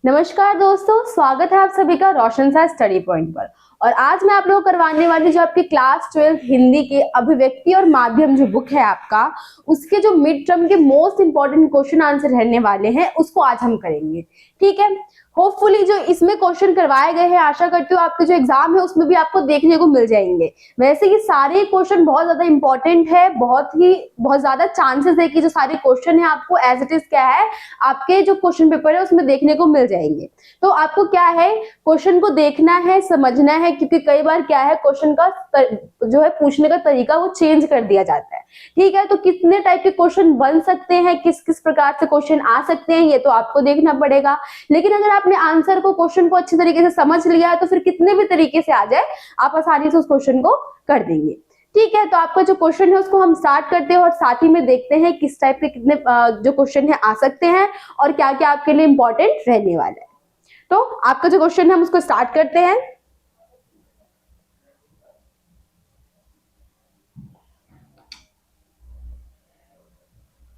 नमस्कार दोस्तों, स्वागत है आप सभी का रोशन सा स्टडी पॉइंट पर। और आज मैं आप लोगों को करवाने वाली जो आपकी क्लास 12 हिंदी के अभिव्यक्ति और माध्यम जो बुक है आपका, उसके जो मिड टर्म के मोस्ट इंपॉर्टेंट क्वेश्चन आंसर रहने वाले हैं उसको आज हम करेंगे। ठीक है, होपफुली जो इसमें क्वेश्चन करवाए गए हैं, आशा करती हूँ आपके जो एग्जाम है उसमें भी आपको देखने को मिल जाएंगे। वैसे ये सारे क्वेश्चन बहुत ज्यादा इंपॉर्टेंट है, बहुत ज्यादा चांसेस है कि जो सारे क्वेश्चन है आपको एज इट इज क्या है आपके जो क्वेश्चन पेपर है उसमें देखने को मिल जाएंगे। तो आपको क्या है, क्वेश्चन को देखना है, समझना है, क्योंकि कई बार क्या है क्वेश्चन का जो है पूछने का तरीका वो चेंज कर दिया जाता है। ठीक है, तो कितने टाइप के क्वेश्चन बन सकते हैं, किस किस प्रकार से क्वेश्चन आ सकते हैं, ये तो आपको देखना पड़ेगा। लेकिन अगर आपने आंसर को, क्वेश्चन को अच्छे तरीके से समझ लिया है तो फिर कितने भी तरीके से आ जाए आप आसानी से उस क्वेश्चन को कर देंगे। ठीक है, तो आपका जो क्वेश्चन है उसको हम स्टार्ट करते हैं और साथ ही में देखते हैं किस टाइप के कितने जो क्वेश्चन है आ सकते हैं और क्या क्या आपके लिए इंपॉर्टेंट रहने वाला है। तो आपका जो क्वेश्चन है हम उसको स्टार्ट करते हैं।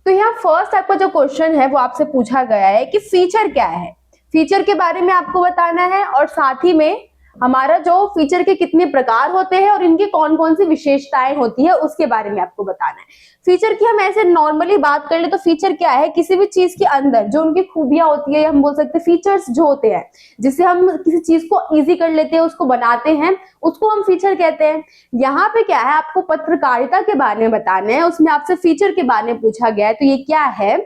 तो यहाँ फर्स्ट आपका जो क्वेश्चन है वो आपसे पूछा गया है कि फीचर क्या है। फीचर के बारे में आपको बताना है और साथ ही में हमारा जो फीचर के कितने प्रकार होते हैं और इनकी कौन कौन सी विशेषताएं होती है उसके बारे में आपको बताना है। फीचर की हम ऐसे नॉर्मली बात कर ले तो फीचर क्या है, किसी भी चीज के अंदर जो उनकी खूबियां होती है, हम बोल सकते हैं फीचर्स जो होते हैं, जिससे हम किसी चीज को इजी कर लेते हैं, उसको बनाते हैं, उसको हम फीचर कहते हैं। यहाँ पे क्या है, आपको पत्रकारिता के बारे में बताना है, उसमें आपसे फीचर के बारे में पूछा गया है। तो ये क्या है,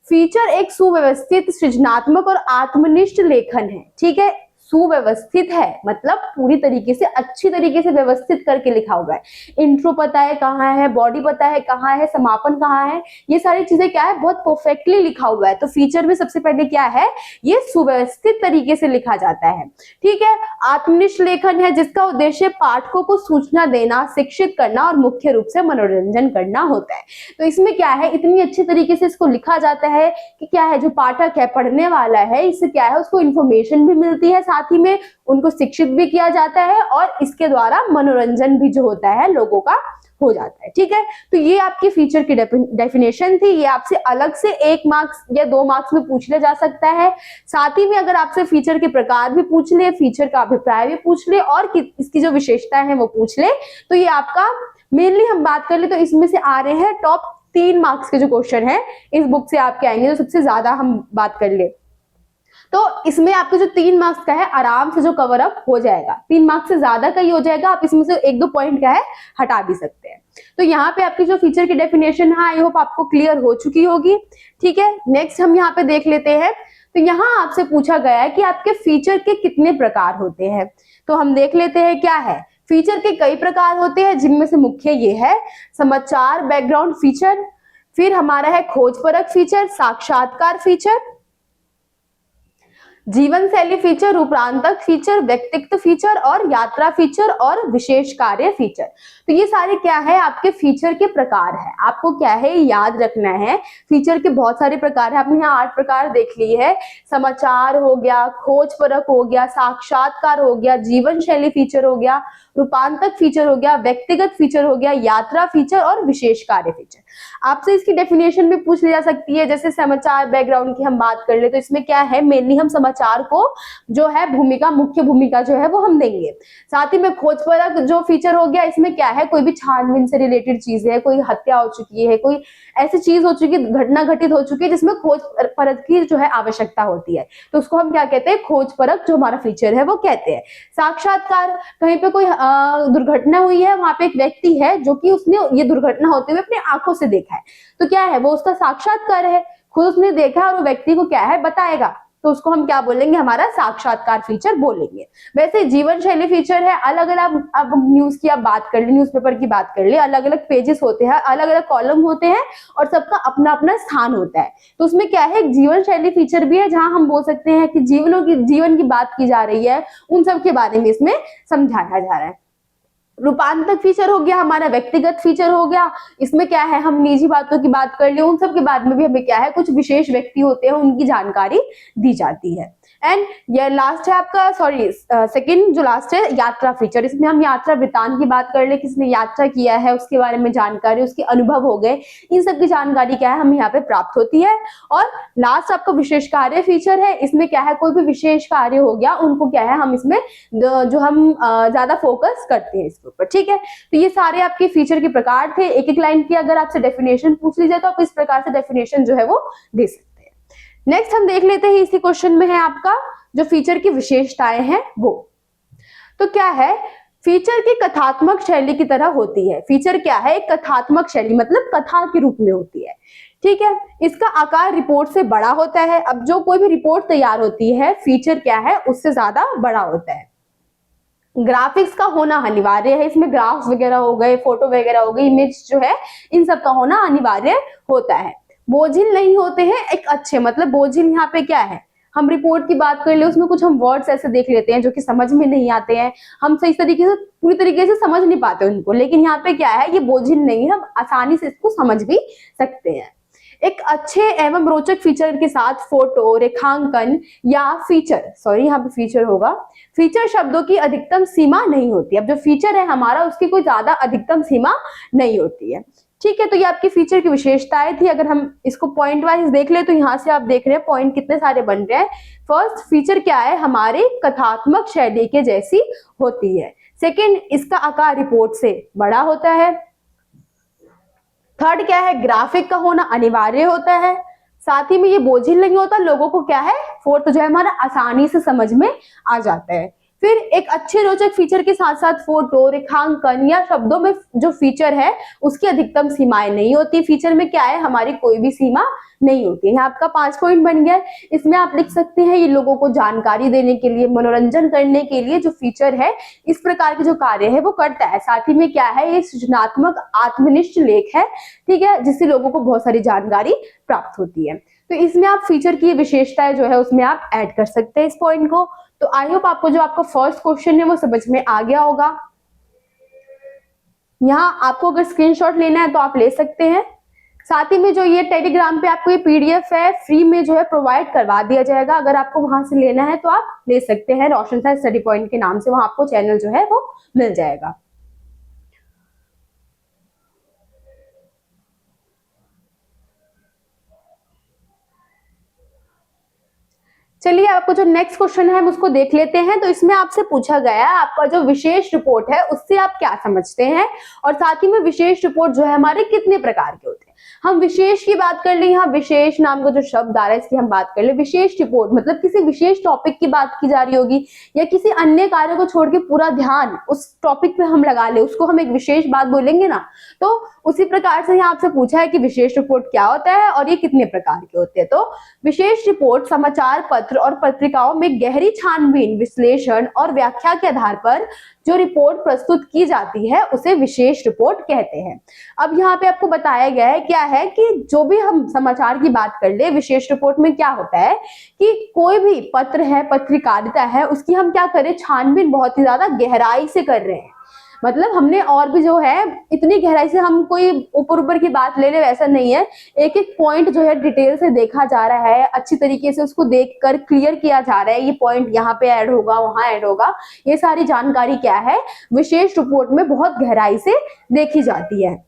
फीचर एक सुव्यवस्थित, सृजनात्मक और आत्मनिष्ठ लेखन है। ठीक है, सुव्यवस्थित है मतलब पूरी तरीके से, अच्छी तरीके से व्यवस्थित करके लिखा हुआ है। इंट्रो पता है कहाँ है, बॉडी पता है कहाँ है, समापन कहाँ है, ये सारी चीजें क्या है बहुत परफेक्टली लिखा हुआ है। तो फीचर में सबसे पहले क्या है, ये सुव्यवस्थित तरीके से लिखा जाता है। ठीक है, आत्मनिष्ठ लेखन है जिसका उद्देश्य पाठकों को सूचना देना, शिक्षित करना और मुख्य रूप से मनोरंजन करना होता है। तो इसमें क्या है, इतनी अच्छी तरीके से इसको लिखा जाता है कि क्या है, जो पाठक है, पढ़ने वाला है, इससे क्या है उसको इंफॉर्मेशन भी मिलती है, साथ ही में उनको शिक्षित भी किया जाता है और इसके द्वारा मनोरंजन भी जो होता है लोगों का हो जाता है। ठीक है, तो ये आपकी फीचर की डेफिनेशन थी। ये आपसे अलग से 1 मार्क्स या 2 मार्क्स में पूछ लिया जा सकता है। साथ ही में अगर आपसे फीचर के प्रकार भी पूछ ले, फीचर का अभिप्राय भी पूछ ले और इसकी जो विशेषताएं हैं वो पूछ ले, तो ये आपका मेनली हम बात कर ले तो इसमें से आ रहे हैं टॉप 3 मार्क्स के जो क्वेश्चन है इस बुक से आपके आएंगे, जो सबसे ज्यादा हम बात कर ले तो इसमें आपके जो 3 मार्क्स का है आराम से जो कवर अप हो जाएगा। 3 मार्क्स से ज्यादा का ही हो जाएगा, आप इसमें से 1-2 पॉइंट का है हटा भी सकते हैं। तो यहाँ पे आपकी जो फीचर की डेफिनेशन है आई होप आपको क्लियर हो चुकी होगी। ठीक है, नेक्स्ट हम यहाँ पे देख लेते हैं। तो यहाँ आपसे पूछा गया है कि आपके फीचर के कितने प्रकार होते हैं। तो हम देख लेते हैं क्या है। फीचर के कई प्रकार होते हैं जिनमें से मुख्य ये है समाचार बैकग्राउंड फीचर, फिर हमारा है खोजपरक फीचर, साक्षात्कार फीचर, जीवन शैली फीचर, रूपांतक फीचर, व्यक्तित्व फीचर और यात्रा फीचर और विशेष कार्य फीचर। तो ये सारे क्या है आपके फीचर के प्रकार है। आपको क्या है याद रखना है, फीचर के बहुत सारे प्रकार है। आपने यहाँ 8 प्रकार देख लिए है, समाचार हो गया, खोज परक हो गया, साक्षात्कार हो गया, जीवन शैली फीचर हो गया, रूपांतक फीचर हो गया, व्यक्तिगत फीचर हो गया, यात्रा फीचर और विशेष कार्य फीचर। आपसे इसकी डेफिनेशन भी पूछ ली जा सकती है। जैसे समाचार बैकग्राउंड की हम बात कर ले तो इसमें क्या है, मेनली हम समाचार को जो है भूमिका, मुख्य भूमिका जो है वो हम देंगे। साथ ही में खोजपरक जो फीचर हो गया, इसमें क्या है कोई भी छानबीन से रिलेटेड चीज है, कोई हत्या हो चुकी है, कोई ऐसी चीज हो चुकी है, घटना घटित हो चुकी है जिसमें खोज परख की जो है आवश्यकता होती है, तो उसको हम क्या कहते हैं, खोज परक जो हमारा फीचर है वो कहते हैं। साक्षात्कार, कहीं पे कोई दुर्घटना हुई है, वहां पे एक व्यक्ति है जो कि उसने ये दुर्घटना होते हुए अपनी आंखों से देखा है, तो क्या है वो उसका साक्षात्कार है, खुद उसने देखा और वो व्यक्ति को क्या है बताएगा, तो उसको हम क्या बोलेंगे, हमारा साक्षात्कार फीचर बोलेंगे। वैसे जीवन शैली फीचर है, अलग अलग, अब न्यूज की आप बात कर ले, न्यूज़पेपर की बात कर ले, अलग अलग पेजेस होते हैं, अलग अलग कॉलम होते हैं और सबका अपना अपना स्थान होता है। तो उसमें क्या है, जीवन शैली फीचर भी है जहां हम बोल सकते हैं कि जीवन की बात की जा रही है, उन सब के बारे में इसमें समझाया जा रहा है। रूपांतक फीचर हो गया, हमारा व्यक्तिगत फीचर हो गया। इसमें क्या है, हम निजी बातों की बात कर ले, उन सब के बाद में भी हमें क्या है, कुछ विशेष व्यक्ति होते हैं उनकी जानकारी दी जाती है। एंड ये लास्ट है आपका, सॉरी सेकंड जो लास्ट है, यात्रा फीचर। इसमें हम यात्रा वृत्तांत की बात कर ले, किसने यात्रा किया है उसके बारे में जानकारी, उसके अनुभव हो गए, इन सब की जानकारी क्या है हमें यहाँ पे प्राप्त होती है। और लास्ट आपका विशेष कार्य फीचर है। इसमें क्या है, कोई भी विशेष कार्य हो गया उनको क्या है हम इसमें जो हम ज्यादा फोकस करते हैं इसके ऊपर। ठीक है, तो ये सारे आपके फीचर के प्रकार थे। एक एक लाइन की अगर आपसे डेफिनेशन पूछ ली जाए तो आप इस प्रकार से डेफिनेशन जो है वो दे सकते हैं। नेक्स्ट हम देख लेते हैं, इसी क्वेश्चन में है आपका जो फीचर की विशेषताएं हैं वो। तो क्या है, फीचर की कथात्मक शैली की तरह होती है। फीचर क्या है, एक कथात्मक शैली, मतलब कथा के रूप में होती है। ठीक है, इसका आकार रिपोर्ट से बड़ा होता है। अब जो कोई भी रिपोर्ट तैयार होती है, फीचर क्या है उससे ज्यादा बड़ा होता है। ग्राफिक्स का होना अनिवार्य है, इसमें ग्राफ्स वगैरह हो गए, फोटो वगैरह हो गई, इमेज जो है इन सब का होना अनिवार्य होता है। बोझिल नहीं होते हैं, एक अच्छे, मतलब बोझिल यहाँ पे क्या है, हम रिपोर्ट की बात कर ले उसमें कुछ हम वर्ड्स ऐसे देख लेते हैं जो कि समझ में नहीं आते हैं, हम सही तरीके से पूरी तरीके से समझ नहीं पाते उनको, लेकिन यहाँ पे क्या है, ये बोझिल नहीं है, हम आसानी से इसको समझ भी सकते हैं। एक अच्छे एवं रोचक फीचर के साथ फोटो, रेखांकन या फीचर, सॉरी यहाँ पे फीचर होगा, फीचर शब्दों की अधिकतम सीमा नहीं होती। अब जो फीचर है हमारा उसकी कोई ज्यादा अधिकतम सीमा नहीं होती है। ठीक है, तो ये आपकी फीचर की विशेषताएं थी। अगर हम इसको पॉइंट वाइज देख ले तो यहाँ से आप देख रहे हैं पॉइंट कितने सारे बन रहे हैं। फर्स्ट, फीचर क्या है, हमारे कथात्मक शैली के जैसी होती है। सेकेंड, इसका आकार रिपोर्ट से बड़ा होता है। थर्ड क्या है, ग्राफिक का होना अनिवार्य होता है। साथ ही में ये बोझिल नहीं होता, लोगों को क्या है, फोर्थ जो है हमारा आसानी से समझ में आ जाता है। फिर एक अच्छे रोचक फीचर के साथ साथ फोटो, रेखांकन या शब्दों में जो फीचर है उसकी अधिकतम सीमाएं नहीं होती। फीचर में क्या है, हमारी कोई भी सीमा नहीं होती है। आपका 5 पॉइंट बन गया। इसमें आप लिख सकते हैं, ये लोगों को जानकारी देने के लिए, मनोरंजन करने के लिए जो फीचर है इस प्रकार के जो कार्य है वो करता है। साथ ही में क्या है, ये सृजनात्मक आत्मनिष्ठ लेख है। ठीक है, जिससे लोगों को बहुत सारी जानकारी प्राप्त होती है। तो इसमें आप फीचर की विशेषताएं जो है उसमें आप ऐड कर सकते हैं इस पॉइंट को। तो आई होप आपको जो आपका फर्स्ट क्वेश्चन है वो समझ में आ गया होगा। यहाँ आपको अगर स्क्रीनशॉट लेना है तो आप ले सकते हैं। साथ ही में जो ये टेलीग्राम पे आपको ये पीडीएफ है फ्री में जो है प्रोवाइड करवा दिया जाएगा। अगर आपको वहां से लेना है तो आप ले सकते हैं, रोशन सा स्टडी पॉइंट के नाम से वहां आपको चैनल जो है वो मिल जाएगा। चलिए, आपको जो नेक्स्ट क्वेश्चन है हम उसको देख लेते हैं। तो इसमें आपसे पूछा गया है आपका जो विशेष रिपोर्ट है उससे आप क्या समझते हैं, और साथ ही में विशेष रिपोर्ट जो है हमारे कितने प्रकार के होते हैं। हम विशेष की बात कर ले, यहाँ विशेष नाम का जो शब्द आ रहा है इसकी हम बात कर ले। विशेष रिपोर्ट मतलब किसी विशेष टॉपिक की बात की जा रही होगी, या किसी अन्य कार्य को छोड़ के पूरा ध्यान उस टॉपिक पे हम लगा ले, उसको हम एक विशेष बात बोलेंगे ना। तो उसी प्रकार से यहाँ आपसे पूछा है कि विशेष रिपोर्ट क्या होता है और ये कितने प्रकार के होते हैं। तो विशेष रिपोर्ट समाचार पत्र और पत्रिकाओं में गहरी छानबीन, विश्लेषण और व्याख्या के आधार पर जो रिपोर्ट प्रस्तुत की जाती है उसे विशेष रिपोर्ट कहते हैं। अब यहाँ पे आपको बताया गया है क्या है कि जो भी हम समाचार की बात कर ले, विशेष रिपोर्ट में क्या होता है कि कोई भी पत्र है, पत्रकारिता है, उसकी हम क्या करें, छानबीन बहुत ही ज्यादा गहराई से कर रहे हैं। मतलब हमने और भी जो है इतनी गहराई से हम कोई ऊपर ऊपर की बात ले ले वैसा नहीं है। एक एक पॉइंट जो है डिटेल से देखा जा रहा है, अच्छी तरीके से उसको देखकर क्लियर किया जा रहा है, ये पॉइंट यहाँ पे ऐड होगा, वहां ऐड होगा। ये सारी जानकारी क्या है, विशेष रिपोर्ट में बहुत गहराई से देखी जाती है।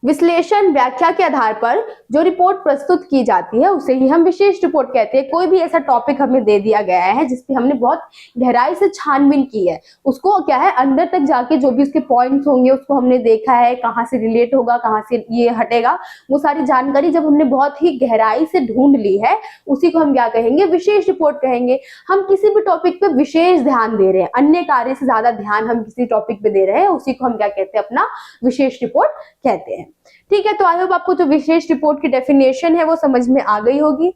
विश्लेषण, व्याख्या के आधार पर जो रिपोर्ट प्रस्तुत की जाती है उसे ही हम विशेष रिपोर्ट कहते हैं। कोई भी ऐसा टॉपिक हमें दे दिया गया है जिसपे हमने बहुत गहराई से छानबीन की है, उसको क्या है अंदर तक जाके जो भी उसके पॉइंट्स होंगे उसको हमने देखा है, कहाँ से रिलेट होगा, कहाँ से ये हटेगा, वो सारी जानकारी जब हमने बहुत ही गहराई से ढूंढ ली है उसी को हम क्या कहेंगे, विशेष रिपोर्ट कहेंगे। हम किसी भी टॉपिक पे विशेष ध्यान दे रहे हैं, अन्य कार्य से ज्यादा ध्यान हम किसी टॉपिक पे दे रहे हैं, उसी को हम क्या कहते हैं, अपना विशेष रिपोर्ट कहते हैं। ठीक है, तो आई होप आपको जो विशेष रिपोर्ट की डेफिनेशन है वो समझ में आ गई होगी।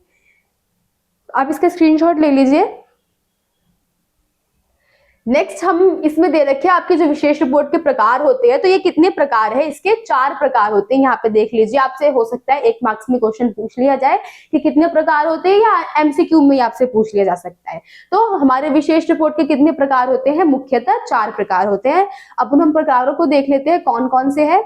आप इसका स्क्रीनशॉट ले लीजिए। नेक्स्ट हम इसमें दे रखे हैं आपके जो विशेष रिपोर्ट के प्रकार होते हैं, तो ये कितने प्रकार है, इसके 4 प्रकार होते हैं। यहाँ पे देख लीजिए, आपसे हो सकता है 1 मार्क्स में क्वेश्चन पूछ लिया जाए कि कितने प्रकार होते हैं, या एमसीक्यू में आपसे पूछ लिया जा सकता है। तो हमारे विशेष रिपोर्ट के कितने प्रकार होते हैं, मुख्यतः 4 प्रकार होते हैं। अब हम प्रकारों को देख लेते हैं कौन कौन से है।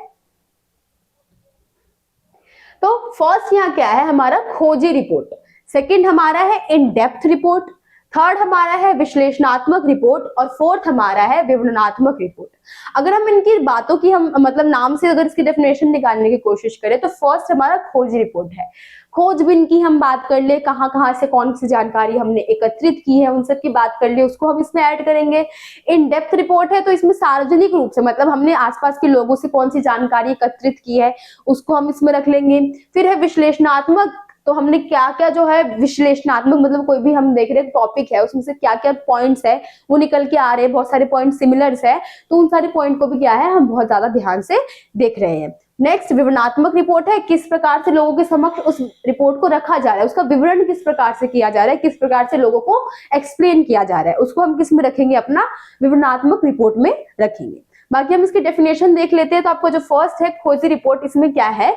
तो फर्स्ट यहाँ क्या है, हमारा खोजी रिपोर्ट। सेकंड हमारा है इन डेप्थ रिपोर्ट। थर्ड हमारा है विश्लेषणात्मक रिपोर्ट। और फोर्थ हमारा है विवरणात्मक रिपोर्ट। अगर हम इनकी बातों की हम मतलब नाम से अगर इसकी डेफिनेशन निकालने की कोशिश करें, तो फर्स्ट हमारा खोज रिपोर्ट है। खोजबीन की हम बात कर ले, कहाँ कहाँ से कौन सी जानकारी हमने एकत्रित की है, उन सब की बात कर ले, उसको हम इसमें ऐड करेंगे। इन डेप्थ रिपोर्ट है, तो इसमें सार्वजनिक रूप से मतलब हमने आसपास के लोगों से कौन सी जानकारी एकत्रित की है, उसको हम इसमें रख लेंगे। फिर है विश्लेषणात्मक, तो हमने क्या क्या जो है विश्लेषणात्मक मतलब कोई भी हम देख रहे हैं टॉपिक है, उसमें से क्या क्या पॉइंट्स है वो निकल के आ रहे हैं, बहुत सारे पॉइंट सिमिलर्स है, तो उन सारे पॉइंट को भी क्या है हम बहुत ज्यादा ध्यान से देख रहे हैं। नेक्स्ट विवरणात्मक रिपोर्ट है, किस प्रकार से लोगों के समक्ष उस रिपोर्ट को रखा जा रहा है, उसका विवरण किस प्रकार से किया जा रहा है, किस प्रकार से लोगों को एक्सप्लेन किया जा रहा है, उसको हम किस में रखेंगे, अपना विवरणात्मक रिपोर्ट में रखेंगे। बाकी हम इसकी डेफिनेशन देख लेते हैं। तो आपको जो फर्स्ट है खोजी रिपोर्ट, इसमें क्या है,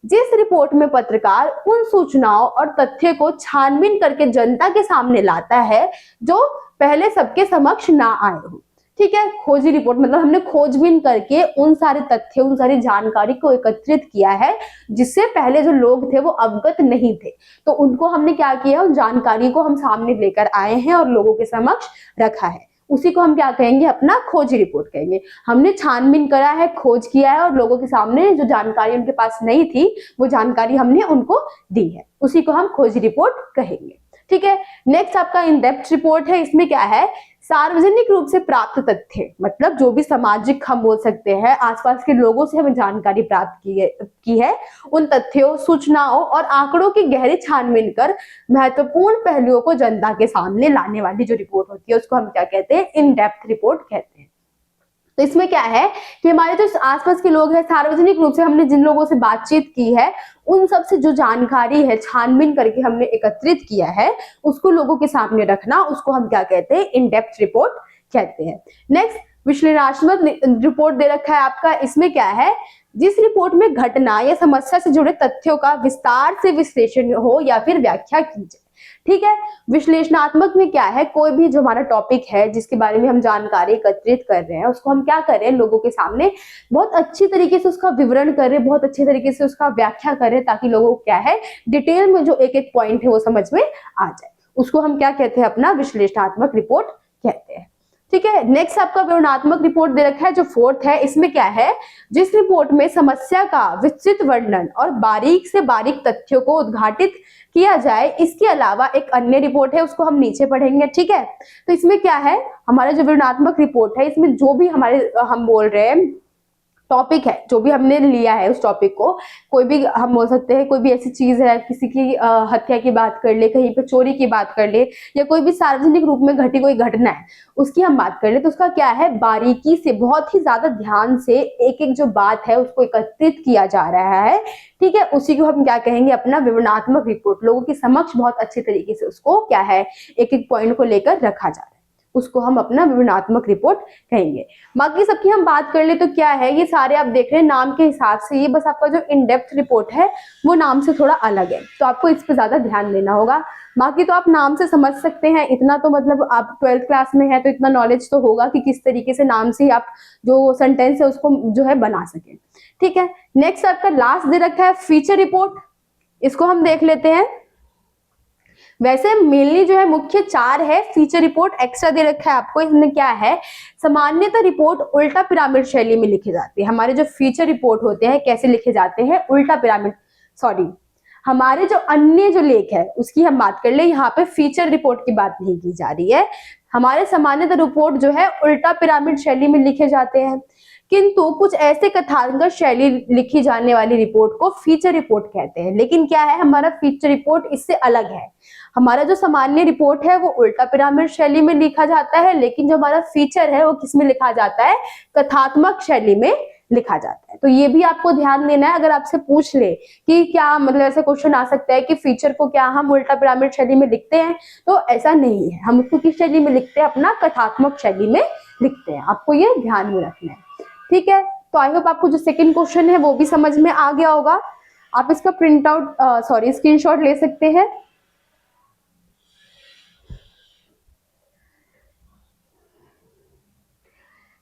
जिस रिपोर्ट में पत्रकार उन सूचनाओं और तथ्य को छानबीन करके जनता के सामने लाता है जो पहले सबके समक्ष ना आए हो। ठीक है, खोजी रिपोर्ट मतलब हमने खोजबीन करके उन सारे तथ्य, उन सारी जानकारी को एकत्रित किया है जिससे पहले जो लोग थे वो अवगत नहीं थे, तो उनको हमने क्या किया, उन जानकारी को हम सामने लेकर आए हैं और लोगों के समक्ष रखा है। उसी को हम क्या कहेंगे, अपना खोजी रिपोर्ट कहेंगे। हमने छानबीन करा है, खोज किया है और लोगों के सामने जो जानकारी उनके पास नहीं थी वो जानकारी हमने उनको दी है, उसी को हम खोजी रिपोर्ट कहेंगे। ठीक है, नेक्स्ट आपका इन डेप्थ रिपोर्ट है। इसमें क्या है, सार्वजनिक रूप से प्राप्त तथ्य, मतलब जो भी सामाजिक हम बोल सकते हैं, आसपास के लोगों से हमें जानकारी प्राप्त की है, उन तथ्यों, सूचनाओं और आंकड़ों की गहरी छानबीन कर महत्वपूर्ण पहलुओं को जनता के सामने लाने वाली जो रिपोर्ट होती है उसको हम क्या कहते हैं, इन डेप्थ रिपोर्ट कहते हैं। तो इसमें क्या है कि हमारे जो आसपास के लोग हैं, सार्वजनिक रूप से हमने जिन लोगों से बातचीत की है उन सब से जो जानकारी है छानबीन करके हमने एकत्रित किया है उसको लोगों के सामने रखना, उसको हम क्या कहते हैं, इन डेप्थ रिपोर्ट कहते हैं। नेक्स्ट विश्लेषणात्मक रिपोर्ट दे रखा है आपका। इसमें क्या है, जिस रिपोर्ट में घटना या समस्या से जुड़े तथ्यों का विस्तार से विश्लेषण हो या फिर व्याख्या की जाए। ठीक है, विश्लेषणात्मक में क्या है, कोई भी जो हमारा टॉपिक है जिसके बारे में हम जानकारी एकत्रित कर रहे हैं उसको हम क्या कर रहे हैं, लोगों के सामने बहुत अच्छी तरीके से उसका विवरण कर रहे हैं, बहुत अच्छे तरीके से उसका व्याख्या कर रहे हैं, ताकि लोगों को क्या है डिटेल में जो एक एक पॉइंट है वो समझ में आ जाए। उसको हम क्या कहते हैं, अपना विश्लेषणात्मक रिपोर्ट कहते हैं। ठीक है, नेक्स्ट आपका विवरणात्मक रिपोर्ट दे रखा है जो फोर्थ है। इसमें क्या है, जिस रिपोर्ट में समस्या का विस्तृत वर्णन और बारीक से बारीक तथ्यों को उद्घाटित किया जाए, इसके अलावा एक अन्य रिपोर्ट है, उसको हम नीचे पढ़ेंगे। ठीक है, तो इसमें क्या है, हमारा जो विवरणात्मक रिपोर्ट है इसमें जो भी हमारे हम बोल रहे हैं टॉपिक है, जो भी हमने लिया है उस टॉपिक को, कोई भी हम बोल सकते हैं, कोई भी ऐसी चीज है, किसी की हत्या की बात कर ले, कहीं पे चोरी की बात कर ले, या कोई भी सार्वजनिक रूप में घटी कोई घटना है उसकी हम बात कर ले, तो उसका क्या है, बारीकी से बहुत ही ज्यादा ध्यान से एक एक जो बात है उसको एकत्रित किया जा रहा है। ठीक है, उसी को हम क्या कहेंगे, अपना विवरणात्मक रिपोर्ट। लोगों के समक्ष बहुत अच्छे तरीके से उसको क्या है, एक एक पॉइंट को लेकर रखा जा रहा है, उसको हम अपना विवरणात्मक रिपोर्ट कहेंगे। बाकी सबकी हम बात कर ले तो क्या है, ये सारे आप देख रहे हैं नाम के हिसाब से, ये बस आपका जो इन डेप्थ रिपोर्ट है वो नाम से थोड़ा अलग है, तो आपको इस पर ज्यादा ध्यान देना होगा। बाकी तो आप नाम से समझ सकते हैं, इतना तो मतलब आप 12th क्लास में है तो इतना नॉलेज तो होगा कि किस तरीके से नाम से आप जो सेंटेंस है उसको जो है बना सके। ठीक है, नेक्स्ट आपका लास्ट दे रखा है फीचर रिपोर्ट, इसको हम देख लेते हैं। वैसे मेनली जो है मुख्य 4 है, फीचर रिपोर्ट एक्स्ट्रा दे रखा है आपको। इसमें क्या है, सामान्यतः रिपोर्ट उल्टा पिरामिड शैली में लिखी जाती है। हमारे जो फीचर रिपोर्ट होते हैं कैसे लिखे जाते हैं, उल्टा पिरामिड, सॉरी हमारे जो अन्य जो लेख है उसकी हम बात कर ले, यहाँ पे फीचर रिपोर्ट की बात नहीं की जा रही है। हमारे सामान्यतः रिपोर्ट जो है उल्टा पिरामिड शैली में लिखे जाते हैं, किंतु कुछ ऐसे कथानक शैली लिखी जाने वाली रिपोर्ट को फीचर रिपोर्ट कहते हैं। लेकिन क्या है, हमारा फीचर रिपोर्ट इससे अलग है। हमारा जो सामान्य रिपोर्ट है वो उल्टा पिरामिड शैली में लिखा जाता है, लेकिन जो हमारा फीचर है वो किस में लिखा जाता है, कथात्मक शैली में लिखा जाता है। तो ये भी आपको ध्यान देना है। अगर आपसे पूछ ले कि क्या मतलब ऐसा क्वेश्चन आ सकता है कि फीचर को क्या हम उल्टा पिरामिड शैली में लिखते हैं, तो ऐसा नहीं है। हम उसको किस शैली में लिखते हैं? अपना कथात्मक शैली में लिखते हैं। आपको ये ध्यान में रखना है, ठीक है। तो आई होप आपको जो सेकंड क्वेश्चन है वो भी समझ में आ गया होगा। आप इसका प्रिंट आउट स्क्रीनशॉट ले सकते हैं।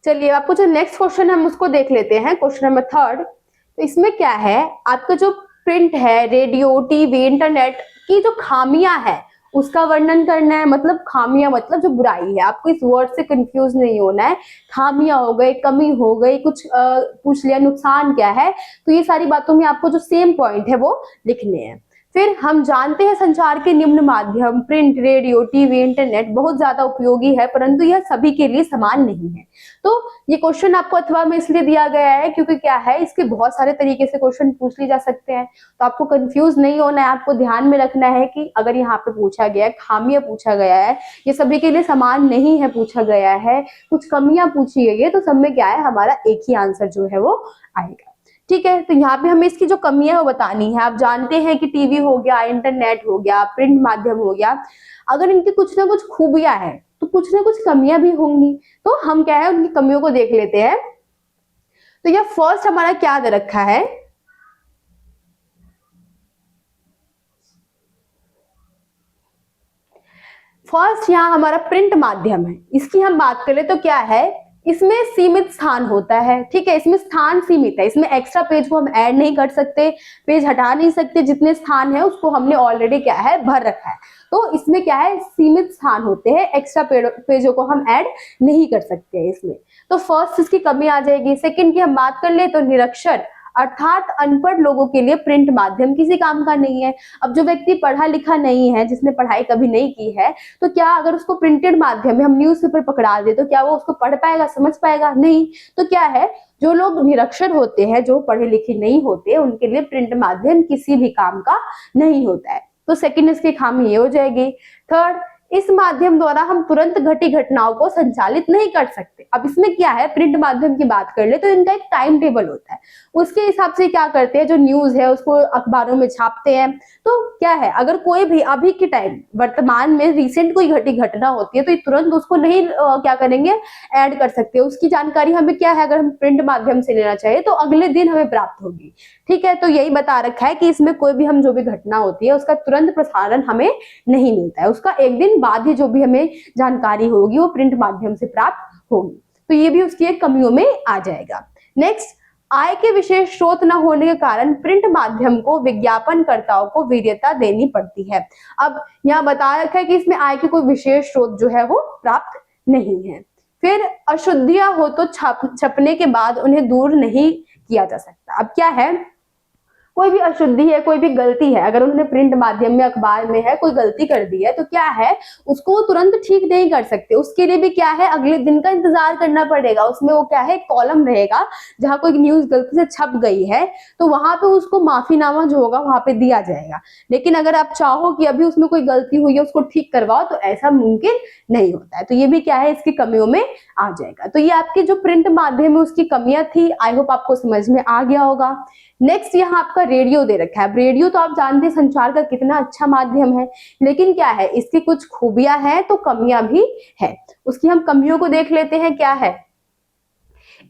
चलिए आपको जो नेक्स्ट क्वेश्चन है हम उसको देख लेते हैं, क्वेश्चन नंबर थर्ड। तो इसमें क्या है, आपका जो प्रिंट है, रेडियो, टीवी, इंटरनेट की जो खामियां है उसका वर्णन करना है। मतलब खामियां मतलब जो बुराई है, आपको इस वर्ड से कंफ्यूज नहीं होना है। खामियां हो गई, कमी हो गई, कुछ पूछ लिया नुकसान क्या है, तो ये सारी बातों में आपको जो सेम पॉइंट है वो लिखने हैं। फिर हम जानते हैं संचार के निम्न माध्यम प्रिंट, रेडियो, टीवी, इंटरनेट बहुत ज्यादा उपयोगी है, परंतु यह सभी के लिए समान नहीं है। तो ये क्वेश्चन आपको अथवा में इसलिए दिया गया है क्योंकि क्या है, इसके बहुत सारे तरीके से क्वेश्चन पूछ लिए जा सकते हैं। तो आपको कंफ्यूज नहीं होना है, आपको ध्यान में रखना है कि अगर यहाँ पे पूछा गया है, खामियां पूछा गया है, ये सभी के लिए समान नहीं है पूछा गया है, कुछ कमियां पूछी गई है, तो सब में क्या है, हमारा एक ही आंसर जो है वो आएगा। ठीक है, तो यहाँ पे हमें इसकी जो कमियां है वो बतानी है। आप जानते हैं कि टीवी हो गया, इंटरनेट हो गया, प्रिंट माध्यम हो गया, अगर इनकी कुछ ना कुछ खूबियां हैं तो कुछ ना कुछ कमियां भी होंगी। तो हम क्या है उनकी कमियों को देख लेते हैं। तो यह फर्स्ट हमारा क्या दे रखा है, फर्स्ट यहाँ हमारा प्रिंट माध्यम है, इसकी हम बात करें तो क्या है, इसमें सीमित स्थान होता है। ठीक है, इसमें स्थान सीमित है, इसमें एक्स्ट्रा पेज को हम ऐड नहीं कर सकते, पेज हटा नहीं सकते, जितने स्थान है उसको हमने ऑलरेडी क्या है भर रखा है। तो इसमें क्या है, सीमित स्थान होते हैं, एक्स्ट्रा पेजों को हम ऐड नहीं कर सकते हैं इसमें। तो फर्स्ट इसकी कमी आ जाएगी। सेकंड की हम बात कर ले तो निरक्षर अर्थात अनपढ़ लोगों के लिए प्रिंट माध्यम किसी काम का नहीं है। अब जो व्यक्ति पढ़ा लिखा नहीं है, जिसने पढ़ाई कभी नहीं की है, तो क्या अगर उसको प्रिंटेड माध्यम में हम न्यूज़पेपर पकड़ा दे तो क्या वो उसको पढ़ पाएगा, समझ पाएगा? नहीं। तो क्या है, जो लोग निरक्षर होते हैं, जो पढ़े लिखे नहीं होते, उनके लिए प्रिंट माध्यम किसी भी काम का नहीं होता है। तो सेकंड इसकी खामी ये हो जाएगी। थर्ड, इस माध्यम द्वारा हम तुरंत घटी घटनाओं को संचालित नहीं कर सकते। अब इसमें क्या है, प्रिंट माध्यम की बात कर ले तो इनका एक टाइम टेबल होता है, उसके हिसाब से क्या करते हैं, जो न्यूज है उसको अखबारों में छापते हैं। तो क्या है, अगर कोई भी अभी के टाइम वर्तमान में रिसेंट कोई घटी घटना होती है तो तुरंत उसको नहीं क्या करेंगे, ऐड कर सकते। उसकी जानकारी हमें क्या है, अगर हम प्रिंट माध्यम से लेना चाहिए तो अगले दिन हमें प्राप्त होगी। ठीक है, तो यही बता रखा है कि इसमें कोई भी हम जो भी घटना होती है उसका तुरंत प्रसारण हमें नहीं मिलता है, उसका एक दिन बाद ही जो भी हमें जानकारी होगी वो प्रिंट माध्यम से प्राप्त होगी। तो ये भी उसकी एक कमियों में आ जाएगा। नेक्स्ट, आय के विशेष स्रोत न होने के कारण प्रिंट माध्यम को विज्ञापनकर्ताओं को वरीयता देनी पड़ती है। अब यहाँ बता रखा है कि इसमें आय के कोई विशेष स्रोत जो है वो प्राप्त नहीं है। फिर अशुद्धियां हो तो छपने के बाद उन्हें दूर नहीं किया जा सकता। अब क्या है, कोई भी अशुद्धि है, कोई भी गलती है, अगर उन्होंने प्रिंट माध्यम में अखबार में है कोई गलती कर दी है तो क्या है, उसको तुरंत ठीक नहीं कर सकते। उसके लिए भी क्या है, अगले दिन का इंतजार करना पड़ेगा। उसमें वो क्या है, कॉलम रहेगा जहां कोई न्यूज गलती से छप गई है तो वहां पे उसको माफीनामा जो होगा वहां पे दिया जाएगा। लेकिन अगर आप चाहो कि अभी उसमें कोई गलती हुई है उसको ठीक करवाओ तो ऐसा मुमकिन नहीं होता है। तो ये भी क्या है, इसकी कमियों में आ जाएगा। तो ये आपकी जो प्रिंट माध्यम है उसकी कमियां थी। आई होप आपको समझ में आ गया होगा। नेक्स्ट यहाँ आपका रेडियो दे रखा है। रेडियो तो आप जानते हैं संचार का कितना अच्छा माध्यम है, लेकिन क्या है, इसकी कुछ खूबियां हैं तो कमियां भी है। उसकी हम कमियों को देख लेते हैं। क्या है,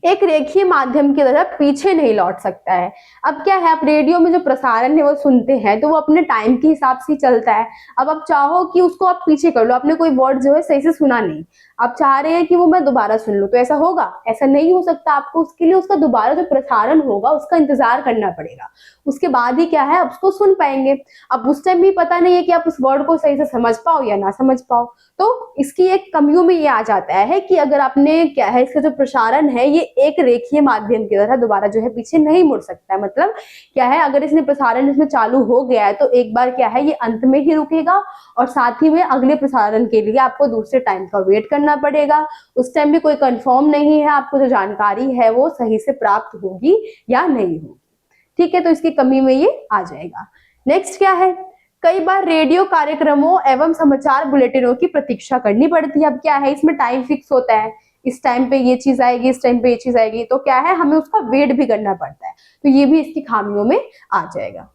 एक रेखीय माध्यम की तरह पीछे नहीं लौट सकता है। अब क्या है, आप रेडियो में जो प्रसारण है वो सुनते हैं तो वो अपने टाइम के हिसाब से चलता है। अब आप चाहो कि उसको आप पीछे कर लो, आपने कोई वर्ड जो है सही से सुना नहीं, आप चाह रहे हैं कि वो मैं दोबारा सुन लूं, तो ऐसा होगा? ऐसा नहीं हो सकता। आपको उसके लिए उसका दोबारा जो प्रसारण होगा उसका इंतजार करना पड़ेगा, उसके बाद ही क्या है आप उसको सुन पाएंगे। अब उस टाइम भी पता नहीं है कि आप उस वर्ड को सही से समझ पाओ या ना समझ पाओ। तो इसकी एक कमियों में ये आ जाता है कि अगर आपने क्या है, इसका जो प्रसारण है ये एक रेखीय माध्यम की तरह दोबारा जो है पीछे नहीं मुड़ सकता है। मतलब क्या है, अगर इसने प्रसारण इसमें चालू हो गया है तो एक बार क्या है ये अंत में ही रुकेगा और साथ ही में अगले प्रसारण के लिए आपको दूसरे टाइम का वेट करना पड़ेगा। उस टाइम भी कोई कंफर्म नहीं है आपको जो जानकारी है वो सही से प्राप्त होगी या नहीं होगी। ठीक है, तो इसकी कमी में ये आ जाएगा। नेक्स्ट क्या है, कई बार रेडियो कार्यक्रमों एवं समाचार बुलेटिनों की प्रतीक्षा करनी पड़ती है। अब क्या है, इसमें टाइम फिक्स होता है, इस टाइम पे ये चीज आएगी, इस टाइम पे ये चीज आएगी, तो क्या है हमें उसका वेट भी करना पड़ता है, तो ये भी इसकी खामियों में आ जाएगा।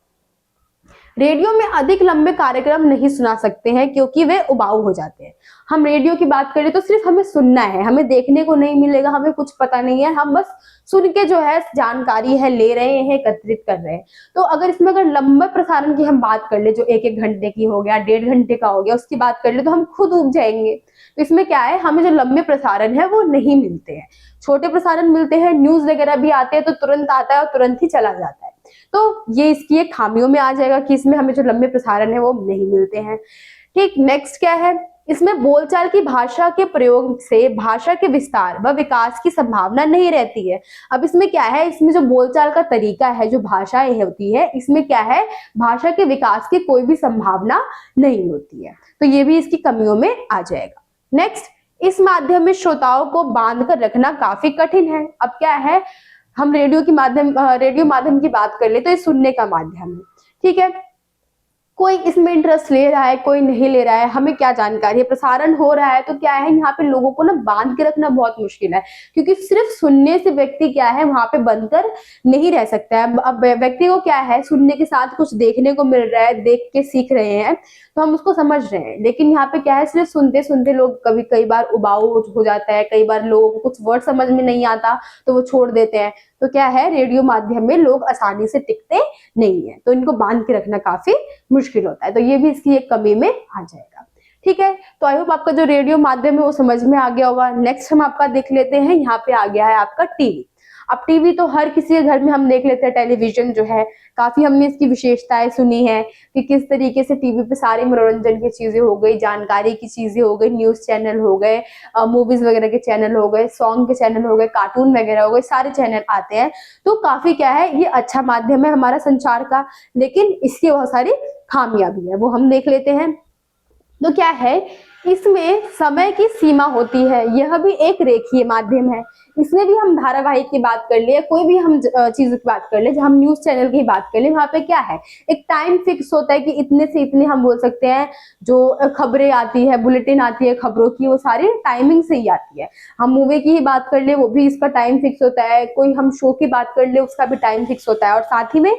रेडियो में अधिक लंबे कार्यक्रम नहीं सुना सकते हैं क्योंकि वे उबाऊ हो जाते हैं। हम रेडियो की बात करें तो सिर्फ हमें सुनना है, हमें देखने को नहीं मिलेगा, हमें कुछ पता नहीं है, हम बस सुन के जो है जानकारी है ले रहे हैं, एकत्रित कर रहे हैं। तो अगर इसमें अगर लंबे प्रसारण की हम बात कर ले, जो 1-1 घंटे की हो गया, 1.5 घंटे का हो गया, उसकी बात कर ले तो हम खुद उब जाएंगे। तो इसमें क्या है, हमें जो लंबे प्रसारण है वो नहीं मिलते हैं, छोटे प्रसारण मिलते हैं, न्यूज वगैरह भी आते हैं तो तुरंत आता है और तुरंत ही चला जाता है। तो ये इसकी एक खामियों में आ जाएगा कि इसमें हमें जो लंबे प्रसारण है वो नहीं मिलते हैं। ठीक, नेक्स्ट क्या है, इसमें बोलचाल की भाषा के प्रयोग से भाषा के विस्तार व विकास की संभावना नहीं रहती है। अब इसमें क्या है, इसमें जो बोलचाल का तरीका है, जो भाषाएं होती है, इसमें क्या है, भाषा के विकास की कोई भी संभावना नहीं होती है, तो ये भी इसकी कमियों में आ जाएगा। नेक्स्ट, इस माध्यम में श्रोताओं को बांध कर रखना काफी कठिन है। अब क्या है, हम रेडियो माध्यम की बात कर ले तो ये सुनने का माध्यम है, ठीक है, कोई इसमें इंटरेस्ट ले रहा है, कोई नहीं ले रहा है, हमें क्या जानकारी है, प्रसारण हो रहा है तो क्या है, यहाँ पे लोगों को ना बांध के रखना बहुत मुश्किल है, क्योंकि सिर्फ सुनने से व्यक्ति क्या है वहां पे बंधकर नहीं रह सकता है। अब व्यक्ति को क्या है, सुनने के साथ कुछ देखने को मिल रहा है, देख के सीख रहे हैं तो हम उसको समझ रहे हैं, लेकिन यहाँ पे क्या है, सिर्फ सुनते सुनते लोग कई बार उबाऊ हो जाता है, कई बार लोगों को कुछ वर्ड समझ में नहीं आता तो वो छोड़ देते हैं। तो क्या है, रेडियो माध्यम में लोग आसानी से टिकते नहीं है, तो इनको बांध के रखना काफी मुश्किल होता है, तो ये भी इसकी एक कमी में आ जाएगा। ठीक है, तो आई होप आपका जो रेडियो माध्यम है वो समझ में आ गया होगा। नेक्स्ट हम आपका देख लेते हैं, यहाँ पे आ गया है आपका टीवी। अब टीवी तो हर किसी के घर में हम देख लेते हैं, टेलीविजन जो है, काफी हमने इसकी विशेषताएं सुनी है कि किस तरीके से टीवी पे सारी मनोरंजन की चीजें हो गई, जानकारी की चीजें हो गई, न्यूज चैनल हो गए, मूवीज वगैरह के चैनल हो गए, सॉन्ग के चैनल हो गए, कार्टून वगैरह हो गए, सारे चैनल आते हैं। तो काफी क्या है, ये अच्छा माध्यम है हमारा संचार का, लेकिन इसकी बहुत सारी खामियां भी है, वो हम देख लेते हैं। तो क्या है, इसमें समय की सीमा होती है, यह भी एक रेखीय माध्यम है। इसमें भी हम धारावाहिक की बात कर ले, कोई भी हम चीज की बात कर ले, जब हम न्यूज चैनल की बात कर ले, वहां पे क्या है, एक टाइम फिक्स होता है कि इतने से इतने हम बोल सकते हैं, जो खबरें आती है, बुलेटिन आती है खबरों की, वो सारी टाइमिंग से ही आती है। हम मूवी की ही बात कर ले, वो भी इसका टाइम फिक्स होता है, कोई हम शो की बात कर ले, उसका भी टाइम फिक्स होता है, और साथ ही में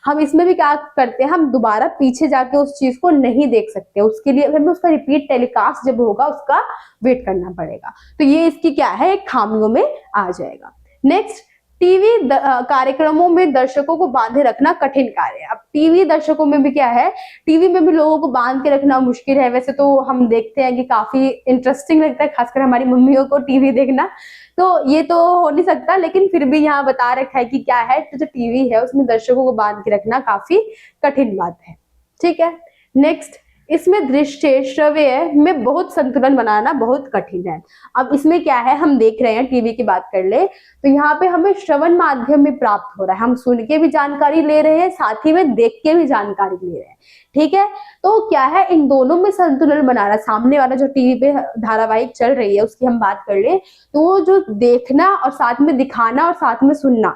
हम इसमें भी क्या करते हैं, हम दोबारा पीछे जाके उस चीज को नहीं देख सकते, उसके लिए हमें उसका रिपीट टेलीकास्ट जब होगा उसका वेट करना पड़ेगा, तो ये इसकी क्या है, एक खामियों में आ जाएगा। नेक्स्ट, टीवी कार्यक्रमों में दर्शकों को बांधे रखना कठिन कार्य है। अब टीवी दर्शकों में भी क्या है, टीवी में भी लोगों को बांध के रखना मुश्किल है। वैसे तो हम देखते हैं कि काफी इंटरेस्टिंग लगता है, खासकर हमारी मम्मियों को टीवी देखना, तो ये तो हो नहीं सकता, लेकिन फिर भी यहाँ बता रखा है कि क्या है, तो जो टीवी है उसमें दर्शकों को बांध के रखना काफी कठिन बात है। ठीक है, नेक्स्ट, इसमें दृश्य श्रव्य में बहुत संतुलन बनाना बहुत कठिन है। अब इसमें क्या है, हम देख रहे हैं, टीवी की बात कर ले तो यहाँ पे हमें श्रवण माध्यम में प्राप्त हो रहा है, हम सुन के भी जानकारी ले रहे हैं, साथ ही में देख के भी जानकारी ले रहे हैं। ठीक है, तो क्या है, इन दोनों में संतुलन बनाना, सामने वाला जो टीवी पे धारावाहिक चल रही है उसकी हम बात कर ले, तो वो जो देखना और साथ में दिखाना और साथ में सुनना,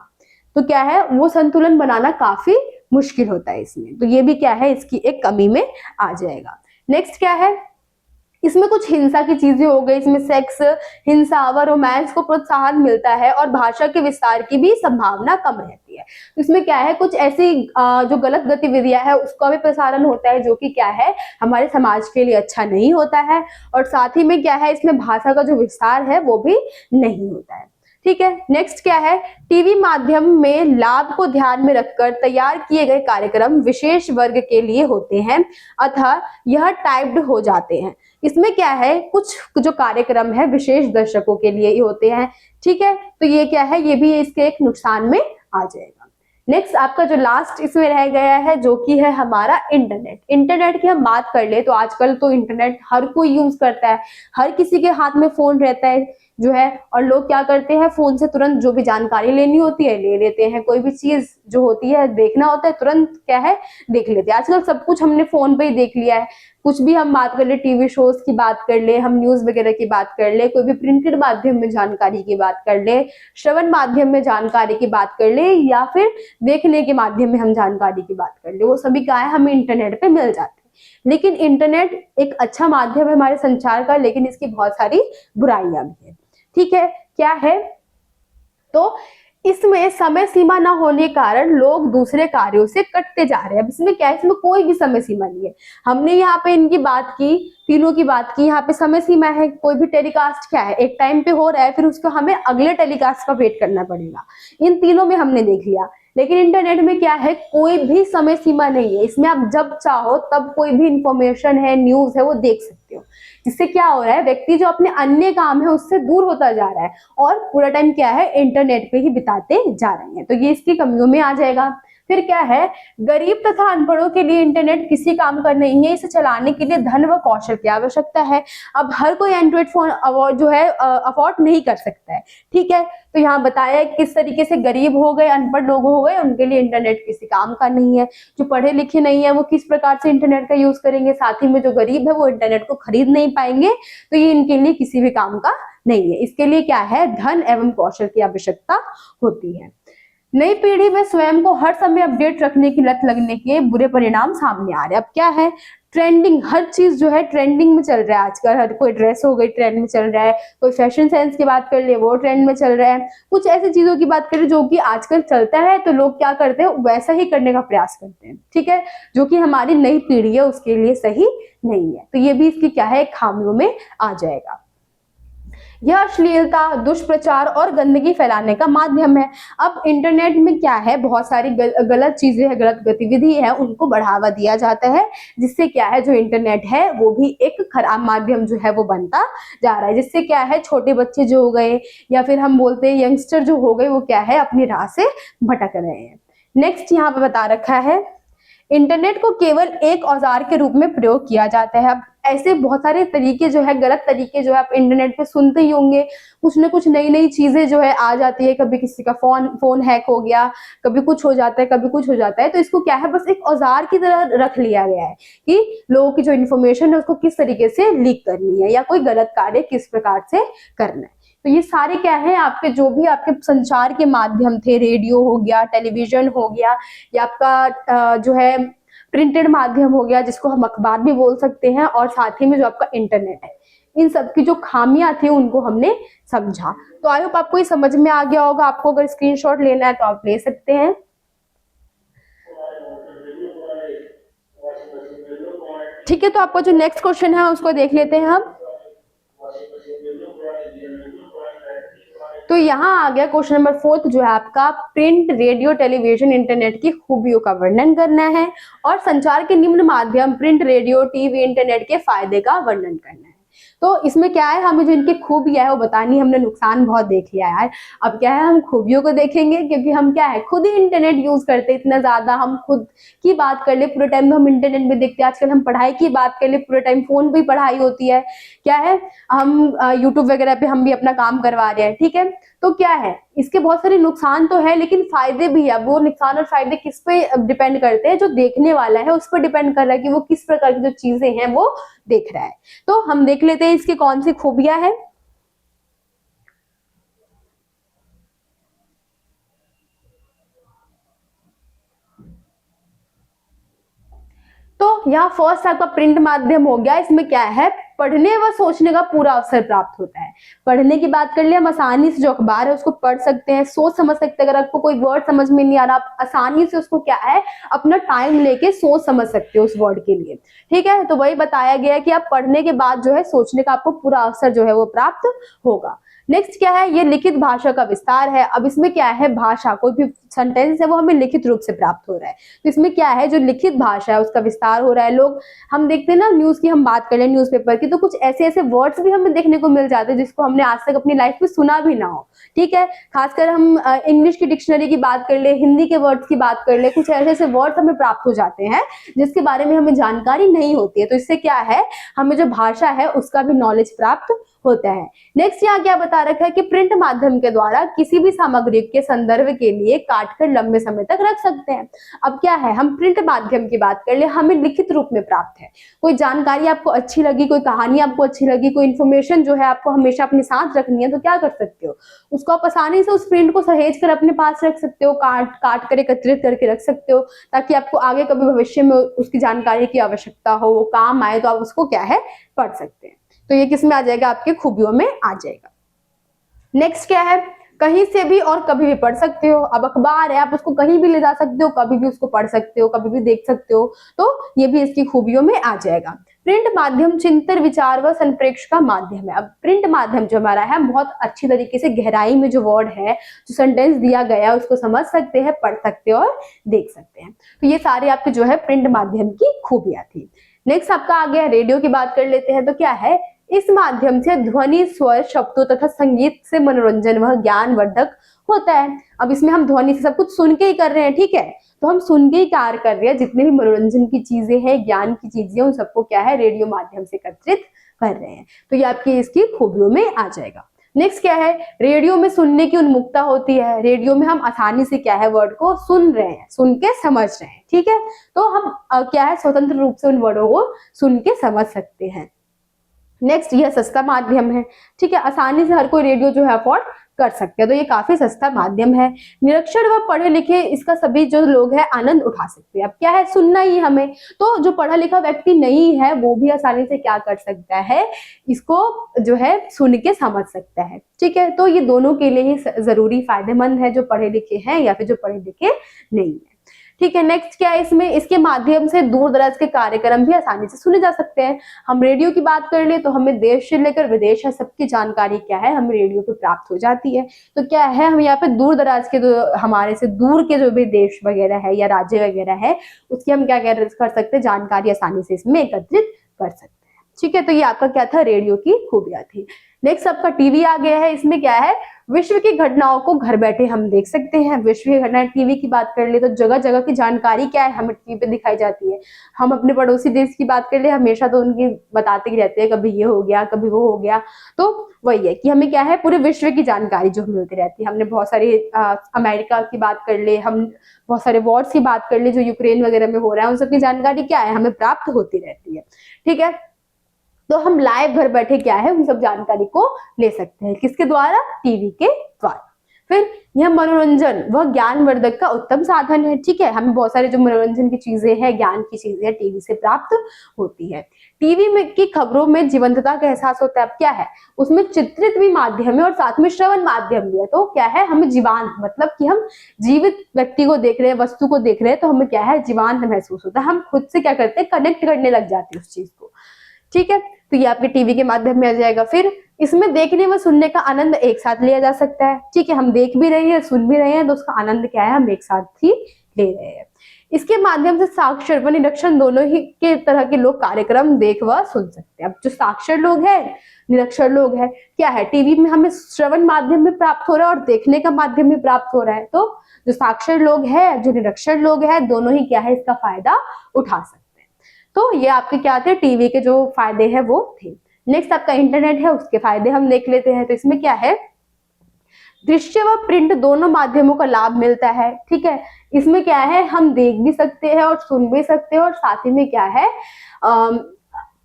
तो क्या है, वो संतुलन बनाना काफी मुश्किल होता है इसमें, तो ये भी क्या है, इसकी एक कमी में आ जाएगा। नेक्स्ट क्या है, इसमें कुछ हिंसा की चीजें हो गई, इसमें सेक्स, हिंसा व रोमांस को प्रोत्साहन मिलता है और भाषा के विस्तार की भी संभावना कम रहती है। इसमें क्या है, कुछ ऐसी जो गलत गतिविधियां है उसका भी प्रसारण होता है, जो कि क्या है, हमारे समाज के लिए अच्छा नहीं होता है, और साथ ही में क्या है, इसमें भाषा का जो विस्तार है वो भी नहीं होता है। ठीक है, नेक्स्ट क्या है, टीवी माध्यम में लाभ को ध्यान में रखकर तैयार किए गए कार्यक्रम विशेष वर्ग के लिए होते हैं, अतः यह टाइप्ड हो जाते हैं। इसमें क्या है, कुछ जो कार्यक्रम है विशेष दर्शकों के लिए ही होते हैं। ठीक है, तो ये क्या है, ये भी इसके एक नुकसान में आ जाएगा। नेक्स्ट आपका जो लास्ट इसमें रह गया है, जो कि है हमारा इंटरनेट। इंटरनेट की हम बात कर ले तो आजकल तो इंटरनेट हर कोई यूज करता है, हर किसी के हाथ में फोन रहता है जो है, और लोग क्या करते हैं, फोन से तुरंत जो भी जानकारी लेनी होती है ले लेते हैं, कोई भी चीज जो होती है देखना होता है तुरंत क्या है, देख लेते हैं। आजकल सब कुछ हमने फोन पे ही देख लिया है, कुछ भी हम बात कर ले, टीवी शोज की बात कर ले, हम न्यूज वगैरह की बात कर ले, कोई भी प्रिंटेड माध्यम में जानकारी की बात कर ले, श्रवण माध्यम में जानकारी की बात कर ले, या फिर देखने के माध्यम में हम जानकारी की बात कर ले, वो सभी क्या है, हमें इंटरनेट पे मिल जाते हैं। लेकिन इंटरनेट एक अच्छा माध्यम है हमारे संचार का, लेकिन इसकी बहुत सारी बुराइयां भी है। ठीक है, क्या है, तो इसमें समय सीमा ना होने के कारण लोग दूसरे कार्यों से कटते जा रहे हैं। अब इसमें क्या है, इसमें कोई भी समय सीमा नहीं है। हमने यहाँ पे इनकी बात की, तीनों की बात की, यहाँ पे समय सीमा है, कोई भी टेलीकास्ट क्या है, एक टाइम पे हो रहा है, फिर उसको हमें अगले टेलीकास्ट का वेट करना पड़ेगा। इन तीनों में हमने देख लिया। लेकिन इंटरनेट में क्या है, कोई भी समय सीमा नहीं है। इसमें आप जब चाहो तब कोई भी इंफॉर्मेशन है, न्यूज है, वो देख सकते हो। जिससे क्या हो रहा है, व्यक्ति जो अपने अन्य काम है उससे दूर होता जा रहा है और पूरा टाइम क्या है, इंटरनेट पे ही बिताते जा रहे हैं। तो ये इसकी कमियों में आ जाएगा। फिर क्या है, गरीब तथा अनपढ़ों के लिए इंटरनेट किसी काम का नहीं है। इसे चलाने के लिए धन व कौशल की आवश्यकता है। अब हर कोई एंड्रॉइड फोन जो है अफोर्ड नहीं कर सकता है। ठीक है, तो यहाँ बताया है किस तरीके से गरीब हो गए, अनपढ़ लोग हो गए, उनके लिए इंटरनेट किसी काम का नहीं है। जो पढ़े लिखे नहीं है वो किस प्रकार से इंटरनेट का यूज करेंगे, साथ ही में जो गरीब है वो इंटरनेट को खरीद नहीं पाएंगे, तो ये इनके लिए किसी भी काम का नहीं है। इसके लिए क्या है, धन एवं कौशल की आवश्यकता होती है। नई पीढ़ी में स्वयं को हर समय अपडेट रखने की लत लगने के बुरे परिणाम सामने आ रहे हैं। अब क्या है, ट्रेंडिंग, हर चीज जो है ट्रेंडिंग में चल रहा है आजकल। हर कोई ड्रेस हो गई ट्रेंड में चल रहा है, कोई फैशन सेंस की बात कर ले वो ट्रेंड में चल रहा है, कुछ ऐसी चीजों की बात करें जो कि आजकल चलता है, तो लोग क्या करते हैं, वैसा ही करने का प्रयास करते हैं। ठीक है, जो कि हमारी नई पीढ़ी है उसके लिए सही नहीं है। तो ये भी इसकी क्या है, खामियों में आ जाएगा। यह अश्लीलता, दुष्प्रचार और गंदगी फैलाने का माध्यम है। अब इंटरनेट में क्या है, बहुत सारी गलत चीजें हैं, गलत गतिविधि है, उनको बढ़ावा दिया जाता है, जिससे क्या है, जो इंटरनेट है वो भी एक खराब माध्यम जो है वो बनता जा रहा है। जिससे क्या है, छोटे बच्चे जो हो गए या फिर हम बोलते हैं यंगस्टर जो हो गए, वो क्या है, अपनी राह से भटक रहे हैं। नेक्स्ट यहाँ पे बता रखा है, इंटरनेट को केवल एक औजार के रूप में प्रयोग किया जाता है। अब ऐसे बहुत सारे तरीके जो है, गलत तरीके जो है आप इंटरनेट पे सुनते ही होंगे, कुछ ना कुछ नई नई चीजें जो है आ जाती है। कभी किसी का फोन हैक हो गया, कभी कुछ हो जाता है, कभी कुछ हो जाता है। तो इसको क्या है, बस एक औजार की तरह रख लिया गया है कि लोगों की जो इन्फॉर्मेशन है उसको किस तरीके से लीक करनी है या कोई गलत कार्य किस प्रकार से करना है। तो ये सारे क्या है, आपके जो भी आपके संचार के माध्यम थे, रेडियो हो गया, टेलीविजन हो गया, या आपका जो है प्रिंटेड माध्यम हो गया, जिसको हम अखबार भी बोल सकते हैं, और साथ ही में जो आपका इंटरनेट है, इन सब की जो खामियां थी उनको हमने समझा। तो आई होप आपको ये समझ में आ गया होगा। आपको अगर स्क्रीनशॉट लेना है तो आप ले सकते हैं। ठीक है, तो आपका जो नेक्स्ट क्वेश्चन है उसको देख लेते हैं हम। तो यहाँ आ गया क्वेश्चन नंबर 4, जो है आपका प्रिंट, रेडियो, टेलीविजन, इंटरनेट की खूबियों का वर्णन करना है और संचार के निम्न माध्यम प्रिंट, रेडियो, टीवी, इंटरनेट के फायदे का वर्णन करना है। तो इसमें क्या है, हमें जो इनकी खूबियां है वो बतानी, हमने नुकसान बहुत देख लिया यार। अब क्या है, हम खूबियों को देखेंगे, क्योंकि हम क्या है, खुद ही इंटरनेट यूज करते इतना ज्यादा। हम खुद की बात कर ले, पूरे टाइम तो हम इंटरनेट में देखते हैं। आजकल हम पढ़ाई की बात कर ले, पूरे टाइम फोन पे ही पढ़ाई होती है। क्या है, हम यूट्यूब वगैरह पे हम भी अपना काम करवा रहे हैं। ठीक है, तो क्या है, इसके बहुत सारे नुकसान तो है, लेकिन फायदे भी है। वो नुकसान और फायदे किस पे डिपेंड करते हैं, जो देखने वाला है उस पर डिपेंड कर रहा है कि वो किस प्रकार की जो चीजें हैं वो देख रहा है। तो हम देख लेते हैं इसकी कौन सी खूबियां हैं। तो यहाँ फर्स्ट आपका प्रिंट माध्यम हो गया। इसमें क्या है, पढ़ने व सोचने का पूरा अवसर प्राप्त होता है। पढ़ने की बात कर ले, हम आसानी से जो अखबार है उसको पढ़ सकते हैं, सोच समझ सकते हैं। अगर आपको कोई वर्ड समझ में नहीं आ रहा, आप आसानी से उसको क्या है, अपना टाइम लेके सोच समझ सकते हो उस वर्ड के लिए। ठीक है, तो वही बताया गया है कि आप पढ़ने के बाद जो है सोचने का आपको पूरा अवसर जो है वो प्राप्त होगा। नेक्स्ट क्या है, ये लिखित भाषा का विस्तार है। अब इसमें क्या है, भाषा, कोई भी सेंटेंस है वो हमें लिखित रूप से प्राप्त हो रहा है। तो इसमें क्या है, जो लिखित भाषा है उसका विस्तार हो रहा है। लोग, हम देखते हैं ना, न्यूज की हम बात कर ले, न्यूज़पेपर की, तो कुछ ऐसे ऐसे वर्ड्स भी हमें देखने को मिल जाते हैं जिसको हमने आज तक अपनी लाइफ में सुना भी ना हो। ठीक है, खासकर हम इंग्लिश की डिक्शनरी की बात कर ले, हिंदी के वर्ड्स की बात कर ले, कुछ ऐसे ऐसे वर्ड्स हमें प्राप्त हो जाते हैं जिसके बारे में हमें जानकारी नहीं होती है। तो इससे क्या है, हमें जो भाषा है उसका भी नॉलेज प्राप्त होता है। नेक्स्ट यहाँ क्या बता रखा है कि प्रिंट माध्यम के द्वारा किसी भी सामग्री के संदर्भ के लिए काटकर लंबे समय तक रख सकते हैं। अब क्या है, हम प्रिंट माध्यम की बात कर ले, हमें लिखित रूप में प्राप्त है। कोई जानकारी आपको अच्छी लगी, कोई कहानी आपको अच्छी लगी, कोई इन्फॉर्मेशन जो है आपको हमेशा अपने साथ रखनी है, तो क्या कर सकते हो, उसको आप आसानी से उस प्रिंट को सहेज कर अपने पास रख सकते हो, काट काट कर एकत्रित करके रख सकते हो, ताकि आपको आगे कभी भविष्य में उसकी जानकारी की आवश्यकता हो, वो काम आए, तो आप उसको क्या है, पढ़ सकते हैं। तो ये किस में आ जाएगा, आपके खूबियों में आ जाएगा। नेक्स्ट क्या है, कहीं से भी और कभी भी पढ़ सकते हो। अब अखबार है, आप उसको कहीं भी ले जा सकते हो, कभी भी उसको पढ़ सकते हो, कभी भी देख सकते हो, तो ये भी इसकी खूबियों में आ जाएगा। प्रिंट माध्यम चिंतन विचार व संप्रेक्ष का माध्यम है। अब प्रिंट माध्यम जो हमारा है, बहुत अच्छी तरीके से गहराई में जो वर्ड है, जो सेंटेंस दिया गया है, उसको समझ सकते हैं, पढ़ सकते हैं और देख सकते हैं। तो ये सारे आपके जो है प्रिंट माध्यम की खूबियां थी। नेक्स्ट आपका आ गया रेडियो की बात कर लेते हैं। तो क्या है, इस माध्यम से ध्वनि, स्वर, शब्दों तथा संगीत से मनोरंजन व ज्ञानवर्धक होता है। अब इसमें हम ध्वनि से सब कुछ सुन के ही कर रहे हैं, ठीक है, तो हम सुन के ही कार्य कर रहे हैं। जितने भी मनोरंजन की चीजें हैं, ज्ञान की चीजें, उन सबको क्या है, रेडियो माध्यम से एकत्रित कर रहे हैं। तो ये आपकी इसकी खूबियों में आ जाएगा। नेक्स्ट क्या है, रेडियो में सुनने की उन्मुखता होती है। रेडियो में हम आसानी से क्या है, वर्ड को सुन रहे हैं, सुन के समझ रहे हैं, ठीक है, तो हम क्या है, स्वतंत्र रूप से उन वर्डों को सुन के समझ सकते हैं। नेक्स्ट, यह सस्ता माध्यम है, ठीक है, आसानी से हर कोई रेडियो जो है अफोर्ड कर सकते हैं, तो ये काफी सस्ता माध्यम है। निरक्षर व पढ़े लिखे इसका सभी जो लोग हैं आनंद उठा सकते हैं। अब क्या है, सुनना ही हमें, तो जो पढ़ा लिखा व्यक्ति नहीं है वो भी आसानी से क्या कर सकता है, इसको जो है सुन के समझ सकता है, ठीक है, तो ये दोनों के लिए ही जरूरी फायदेमंद है, जो पढ़े लिखे हैं या फिर जो पढ़े लिखे नहीं है, ठीक है। नेक्स्ट क्या है, इसमें इसके माध्यम से दूर दराज के कार्यक्रम भी आसानी से सुने जा सकते हैं। हम रेडियो की बात कर ले तो हमें देश से लेकर विदेश है सबकी जानकारी क्या है, हमें रेडियो पे प्राप्त हो जाती है। तो क्या है, हम यहाँ पे दूर दराज के जो हमारे से दूर के जो भी देश वगैरह है या राज्य वगैरह है, उसकी हम क्या कर सकते हैं, जानकारी आसानी से इसमें एकत्रित कर सकते हैं, ठीक है। तो ये आपका क्या था, रेडियो की खूबियां थी। नेक्स्ट आपका टीवी आ गया है। इसमें क्या है, विश्व की घटनाओं को घर बैठे हम देख सकते हैं। विश्व की घटनाएं, टीवी की बात कर ले तो जगह जगह की जानकारी क्या है, हमें टीवी पे दिखाई जाती है। हम अपने पड़ोसी देश की बात कर ले, हमेशा तो उनकी बताते ही रहते हैं, कभी ये हो गया, कभी वो हो गया। तो वही है कि हमें क्या है, पूरे विश्व की जानकारी जो मिलती रहती है। हमने बहुत सारी अमेरिका की बात कर ले, हम बहुत सारे वॉर्स की बात कर ले जो यूक्रेन वगैरह में हो रहा है, उन सबकी जानकारी क्या है, हमें प्राप्त होती रहती है, ठीक है। तो हम लाइव घर बैठे क्या है, उन सब जानकारी को ले सकते हैं, किसके द्वारा, टीवी के द्वारा। फिर यह मनोरंजन व ज्ञानवर्धक का उत्तम साधन है, ठीक है, हमें बहुत सारे जो मनोरंजन की चीजें हैं, ज्ञान की चीजें टीवी से प्राप्त होती है। टीवी में की खबरों में जीवंतता का एहसास होता है। अब क्या है, उसमें चित्रित भी माध्यम है और साथ में श्रवण माध्यम भी है। तो क्या है, हमें जीवांत, मतलब कि हम जीवित व्यक्ति को देख रहे हैं, वस्तु को देख रहे हैं, तो हमें क्या है, जीवांत महसूस होता है, हम खुद से क्या करते हैं, कनेक्ट करने लग जाते हैं उस चीज को, ठीक है। तो ये आपके टीवी के माध्यम में आ जाएगा। फिर इसमें देखने व सुनने का आनंद एक साथ लिया जा सकता है, ठीक है, हम देख भी रहे हैं, सुन भी रहे हैं, तो उसका आनंद क्या है, हम एक साथ ही ले रहे हैं। इसके माध्यम से साक्षर व निरक्षर दोनों ही के तरह के लोग कार्यक्रम देख व सुन सकते हैं। अब जो साक्षर लोग हैं, निरक्षर लोग हैं, क्या है, टीवी में हमें श्रवण माध्यम में प्राप्त हो रहा है और देखने का माध्यम में प्राप्त हो रहा है। तो जो साक्षर लोग हैं, जो निरक्षर लोग हैं, दोनों ही क्या है, इसका फायदा उठा सकते हैं। तो ये आपके क्या थे, टीवी के जो फायदे हैं वो थे। नेक्स्ट आपका इंटरनेट है, उसके फायदे हम देख लेते हैं। तो इसमें क्या है, दृश्य व प्रिंट दोनों माध्यमों का लाभ मिलता है, ठीक है। इसमें क्या है, हम देख भी सकते हैं और सुन भी सकते हैं, और साथ ही में क्या है,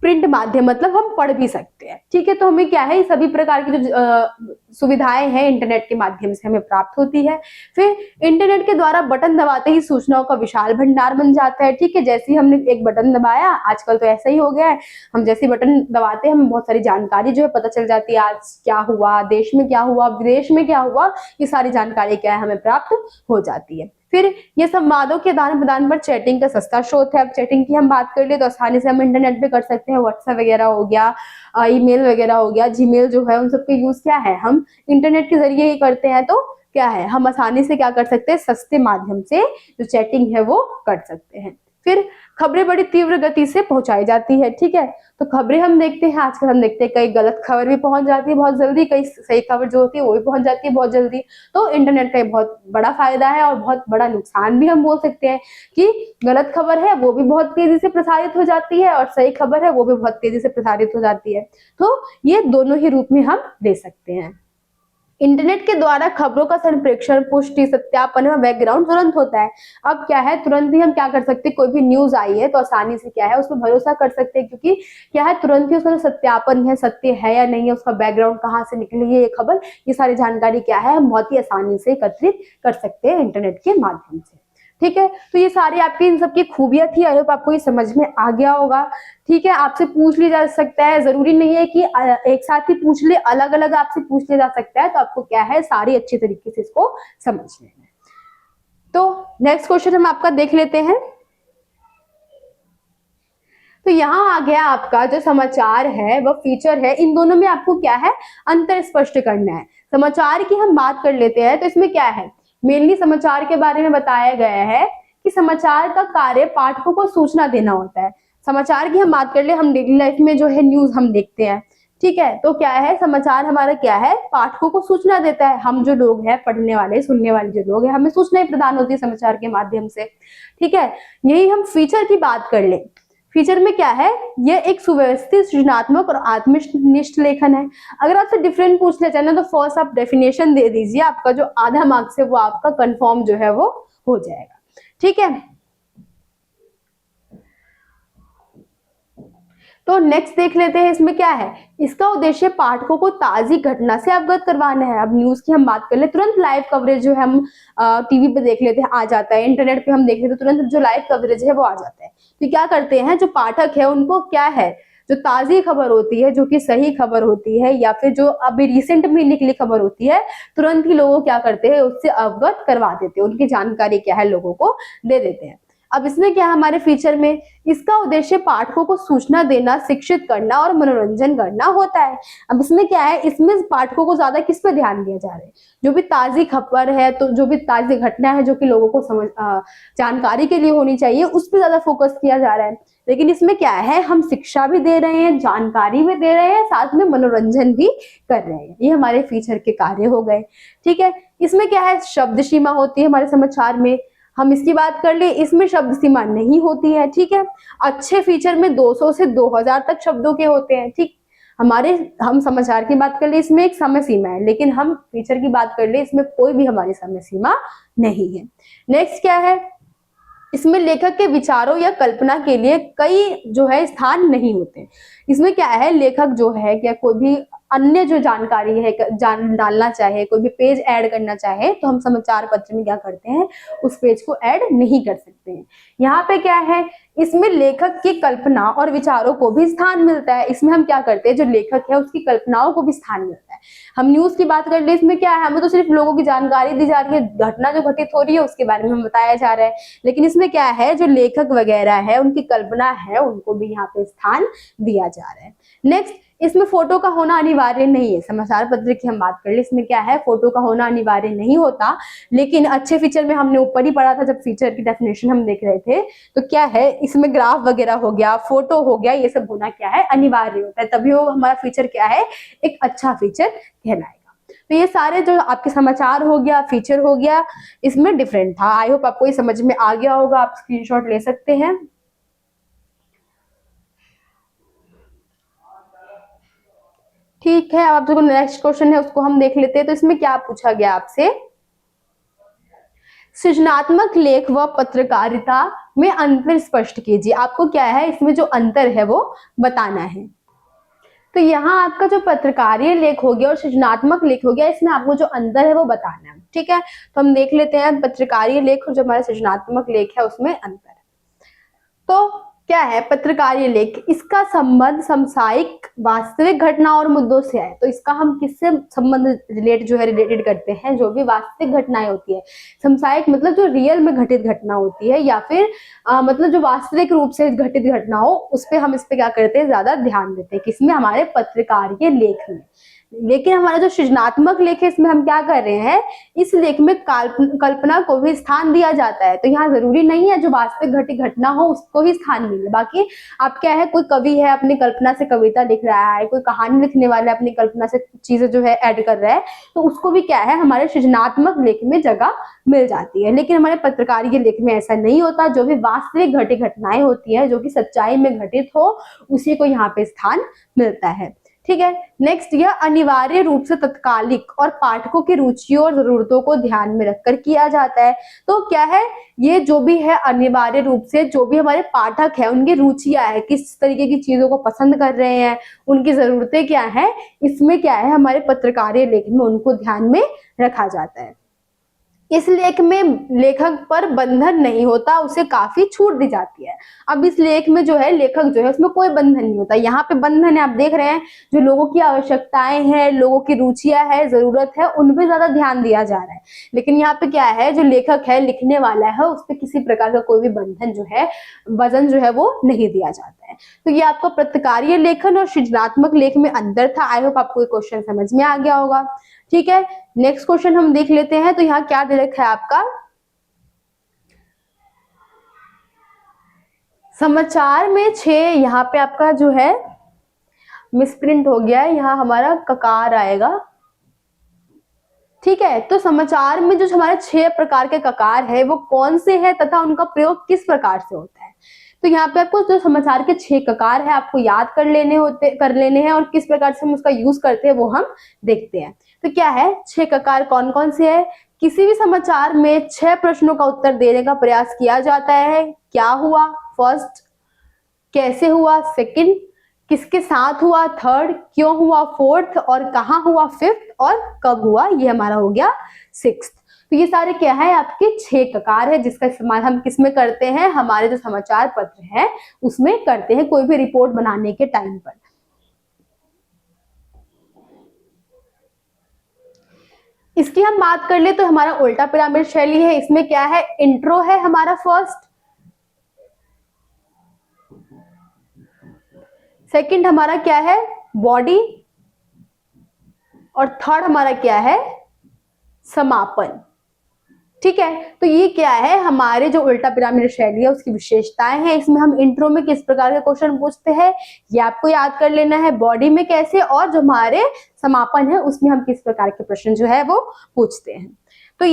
प्रिंट माध्यम मतलब हम पढ़ भी सकते हैं, ठीक है। तो हमें क्या है, सभी प्रकार की जो सुविधाएं हैं इंटरनेट के माध्यम से हमें प्राप्त होती है। फिर इंटरनेट के द्वारा बटन दबाते ही सूचनाओं का विशाल भंडार बन जाता है, ठीक है। जैसे ही हमने एक बटन दबाया, आजकल तो ऐसा ही हो गया है, हम जैसे बटन दबाते हैं हमें बहुत सारी जानकारी जो है पता चल जाती है, आज क्या हुआ, देश में क्या हुआ, विदेश में क्या हुआ, ये सारी जानकारी क्या है, हमें प्राप्त हो जाती है। फिर ये संवादों के आदान प्रदान पर चैटिंग का सस्ता स्रोत है। अब चैटिंग की हम बात कर ले तो आसानी से हम इंटरनेट पे कर सकते हैं, व्हाट्सएप वगैरह हो गया, ईमेल वगैरह हो गया, जीमेल जो है, उन सबके यूज क्या है, हम इंटरनेट के जरिए ही करते हैं। तो क्या है, हम आसानी से क्या कर सकते हैं, सस्ते माध्यम से जो चैटिंग है वो कर सकते हैं। फिर खबरें बड़ी तीव्र गति से पहुंचाई जाती है, ठीक है। तो खबरें हम देखते हैं, आजकल हम देखते हैं कई गलत खबर भी पहुंच जाती है बहुत जल्दी, कई सही खबर जो होती है वो भी पहुंच जाती है बहुत जल्दी। तो इंटरनेट का बहुत बड़ा फायदा है, और बहुत बड़ा नुकसान भी हम बोल सकते हैं कि गलत खबर है वो भी बहुत तेजी से प्रसारित हो जाती है, और सही खबर है वो भी बहुत तेजी से प्रसारित हो जाती है। तो ये दोनों ही रूप में हम ले सकते हैं। इंटरनेट के द्वारा खबरों का संप्रेषण, पुष्टि, सत्यापन व बैकग्राउंड तुरंत होता है। अब क्या है, तुरंत ही हम क्या कर सकते हैं, कोई भी न्यूज आई है तो आसानी से क्या है, उस पर भरोसा कर सकते हैं, क्योंकि क्या है, तुरंत ही उसका जो सत्यापन है, सत्य है या नहीं है, उसका बैकग्राउंड कहाँ से निकली है ये खबर, ये सारी जानकारी क्या है, हम बहुत ही आसानी से एकत्रित कर सकते हैं इंटरनेट के माध्यम से। ठीक है, तो ये सारी आपकी इन सबकी खूबियां थी। आई होप आपको ये समझ में आ गया होगा। ठीक है, आपसे पूछ लिया जा सकता है, जरूरी नहीं है कि एक साथ ही पूछ ले, अलग अलग आपसे पूछ लिया जा सकता है। तो आपको क्या है, सारी अच्छी तरीके से इसको समझ लेना है। तो नेक्स्ट क्वेश्चन हम आपका देख लेते हैं। तो यहाँ आ गया आपका जो समाचार है वह फीचर है, इन दोनों में आपको क्या है, अंतर स्पष्ट करना है। समाचार की हम बात कर लेते हैं, तो इसमें क्या है, मेनली समाचार के बारे में बताया गया है कि समाचार का कार्य पाठकों को सूचना देना होता है। समाचार की हम बात कर ले, हम डेली लाइफ में जो है न्यूज हम देखते हैं, ठीक है, तो क्या है, समाचार हमारा क्या है, पाठकों को सूचना देता है। हम जो लोग हैं, पढ़ने वाले सुनने वाले जो लोग हैं, हमें सूचनाएं प्रदान होती है समाचार के माध्यम से। ठीक है, यही हम फीचर की बात कर ले। फीचर में क्या है, ये एक सुव्यवस्थित, सृजनात्मक और आत्मनिष्ठ लेखन है। अगर आपसे डिफरेंट पूछना चाहे ना, तो फर्स्ट आप डेफिनेशन दे दीजिए, आपका जो आधा मार्क्स है वो आपका कंफर्म जो है वो हो जाएगा। ठीक है, तो नेक्स्ट देख लेते हैं, इसमें क्या है, इसका उद्देश्य पाठकों को ताजी घटना से अवगत करवाना है। अब न्यूज की हम बात कर ले, तुरंत लाइव कवरेज जो है हम टीवी पे देख लेते हैं, आ जाता है, इंटरनेट पे हम देख लेते हैं, तुरंत जो लाइव कवरेज है वो आ जाता है। तो क्या करते हैं, जो पाठक है उनको क्या है, जो ताजी खबर होती है, जो कि सही खबर होती है, या फिर जो अभी रिसेंट में निकली खबर होती है, तुरंत ही लोगों क्या करते हैं, उससे अवगत करवा देते हैं, उनकी जानकारी क्या है लोगों को दे देते हैं। अब इसमें क्या है, हमारे फीचर में इसका उद्देश्य पाठकों को सूचना देना, शिक्षित करना और मनोरंजन करना होता है। अब इसमें क्या है, इसमें पाठकों को ज्यादा किस पे ध्यान दिया जा रहा है, जो भी ताजी खबर है, तो जो भी ताजी घटना है जो कि लोगों को समझ जानकारी के लिए होनी चाहिए, उस पर ज्यादा फोकस किया जा रहा है। लेकिन इसमें क्या है, हम शिक्षा भी दे रहे हैं, जानकारी भी दे रहे हैं, साथ में मनोरंजन भी कर रहे हैं। ये हमारे फीचर के कार्य हो गए। ठीक है, इसमें क्या है, शब्द सीमा होती है हमारे समाचार में, हम इसकी बात कर ले, इसमें शब्द सीमा नहीं होती है। ठीक है, अच्छे फीचर में 200 से 2000 तक शब्दों के होते हैं। ठीक, हम समाचार की बात कर ले, इसमें एक समय सीमा है, लेकिन हम फीचर की बात कर ले, इसमें कोई भी हमारी समय सीमा नहीं है। नेक्स्ट क्या है, इसमें लेखक के विचारों या कल्पना के लिए कई जो है स्थान नहीं होते। इसमें क्या है, लेखक जो है क्या कोई भी अन्य जो जानकारी है जान डालना चाहे, कोई भी पेज ऐड करना चाहे, तो हम समाचार पत्र में क्या करते हैं, उस पेज को ऐड नहीं कर सकते हैं। यहाँ पे क्या है, इसमें लेखक की कल्पना और विचारों को भी स्थान मिलता है। इसमें हम क्या करते हैं, जो लेखक है उसकी कल्पनाओं को भी स्थान मिलता है। हम न्यूज की बात कर ले, इसमें क्या है, हमें तो सिर्फ लोगों की जानकारी दी जा रही है, घटना जो घटित हो रही है उसके बारे में हमें बताया जा रहा है। लेकिन इसमें क्या है, जो लेखक वगैरह है उनकी कल्पना है, उनको भी यहाँ पे स्थान दिया जा रहा है। नेक्स्ट, इसमें फोटो का होना अनिवार्य नहीं है। समाचार पत्र की हम बात कर ले, इसमें क्या है, फोटो का होना अनिवार्य नहीं होता। लेकिन अच्छे फीचर में हमने ऊपर ही पढ़ा था, जब फीचर की डेफिनेशन हम देख रहे थे, तो क्या है, इसमें ग्राफ वगैरह हो गया, फोटो हो गया, ये सब होना क्या है, अनिवार्य होता है, तभी वो हमारा फीचर क्या है, एक अच्छा फीचर कहलाएगा। तो ये सारे जो आपके समाचार हो गया, फीचर हो गया, इसमें डिफरेंट था। आई होप आपको ये समझ में आ गया होगा, आप स्क्रीनशॉट ले सकते हैं। ठीक है, अब जो नेक्स्ट क्वेश्चन है उसको हम देख लेते हैं। तो इसमें क्या पूछा गया आपसे, सृजनात्मक लेख व पत्रकारिता में अंतर स्पष्ट कीजिए। आपको क्या है, इसमें जो अंतर है वो बताना है। तो यहाँ आपका जो पत्रकारीय लेख हो गया और सृजनात्मक लेख हो गया, इसमें आपको जो अंतर है वो बताना है। ठीक है, तो हम देख लेते हैं पत्रकारीय लेख और जो हमारा सृजनात्मक लेख है उसमें अंतर। तो क्या है, पत्रकारीय लेख, इसका संबंध समसामयिक वास्तविक घटना और मुद्दों से है। तो इसका हम किससे संबंध रिलेटेड करते हैं, जो भी वास्तविक घटनाएं होती है। समसामयिक मतलब जो रियल में घटित घटना होती है, या फिर मतलब जो वास्तविक रूप से घटित घटना हो, उस पर हम इस पे क्या करते हैं, ज्यादा ध्यान देते हैं, किसमें, हमारे पत्रकारीय लेख में। लेकिन हमारा जो सृजनात्मक लेख है, इसमें हम क्या कर रहे हैं, इस लेख में कल्पना को भी स्थान दिया जाता है। तो यहाँ जरूरी नहीं है जो वास्तविक घटित घटना हो उसको ही स्थान मिले। बाकी आप क्या है, कोई कवि है अपनी कल्पना से कविता लिख रहा है, कोई कहानी लिखने वाला है अपनी कल्पना से चीजें जो है ऐड कर रहा है, तो उसको भी क्या है, हमारे सृजनात्मक लेख में जगह मिल जाती है। लेकिन हमारे पत्रकारीय लेख में ऐसा नहीं होता। जो भी वास्तविक घटित घटनाएं होती है, जो कि सच्चाई में घटित हो, उसी को यहाँ पे स्थान मिलता है। ठीक है, नेक्स्ट, यह अनिवार्य रूप से तत्कालिक और पाठकों की रुचियों और जरूरतों को ध्यान में रखकर किया जाता है। तो क्या है, ये जो भी है अनिवार्य रूप से, जो भी हमारे पाठक है उनकी रुचियां है, किस तरीके की चीजों को पसंद कर रहे हैं, उनकी जरूरतें क्या है, इसमें क्या है, हमारे पत्रकारीय लेख में उनको ध्यान में रखा जाता है। इस लेख में लेखक पर बंधन नहीं होता, उसे काफी छूट दी जाती है। अब इस लेख में जो है लेखक जो है उसमें कोई बंधन नहीं होता, यहाँ पे बंधन है। आप देख रहे हैं जो लोगों की आवश्यकताएं हैं, लोगों की रुचियां है, जरूरत है, उन पे ज्यादा ध्यान दिया जा रहा है। लेकिन यहाँ पे क्या है, जो लेखक है, लिखने वाला है, उस पर किसी प्रकार का कोई भी बंधन जो है, वजन जो है वो नहीं दिया जाता है। तो ये आपका प्रतिकार्य लेखन और सृजनात्मक लेख में अंतर था। आई होप आपको ये क्वेश्चन समझ में आ गया होगा। ठीक है, नेक्स्ट क्वेश्चन हम देख लेते हैं। तो यहाँ क्या दे रखा है आपका, समाचार में 6, यहाँ पे आपका जो है मिसप्रिंट हो गया है, यहाँ हमारा ककार आएगा। ठीक है, तो समाचार में जो हमारे 6 प्रकार के ककार है वो कौन से हैं तथा उनका प्रयोग किस प्रकार से होता है। तो यहाँ पे आपको जो समाचार के 6 ककार है आपको याद कर लेने हैं और किस प्रकार से हम उसका यूज करते हैं वो हम देखते हैं। तो क्या है, 6 ककार कौन कौन से है। किसी भी समाचार में 6 प्रश्नों का उत्तर देने का प्रयास किया जाता है। क्या हुआ, फर्स्ट, कैसे हुआ, सेकंड, किसके साथ हुआ, थर्ड, क्यों हुआ, फोर्थ, और कहाँ हुआ, फिफ्थ, और कब हुआ, ये हमारा हो गया सिक्स्थ। तो ये सारे क्या है, आपके 6 ककार है जिसका इस्तेमाल हम किस में करते हैं, हमारे जो समाचार पत्र है उसमें करते हैं, कोई भी रिपोर्ट बनाने के टाइम पर। इसकी हम बात कर ले तो हमारा उल्टा पिरामिड शैली है। इसमें क्या है, इंट्रो है हमारा फर्स्ट, सेकंड हमारा क्या है, बॉडी, और थर्ड हमारा क्या है, समापन। ठीक है, तो ये क्या है, हमारे जो उल्टा पिरामिड शैली है उसकी विशेषताएं हैं। इसमें हम इंट्रो में किस प्रकार के क्वेश्चन पूछते हैं ये आपको याद कर लेना है, बॉडी में कैसे, और जो हमारे समापन है उसमें हम किस प्रकार के प्रश्न जो है वो पूछते हैं। तो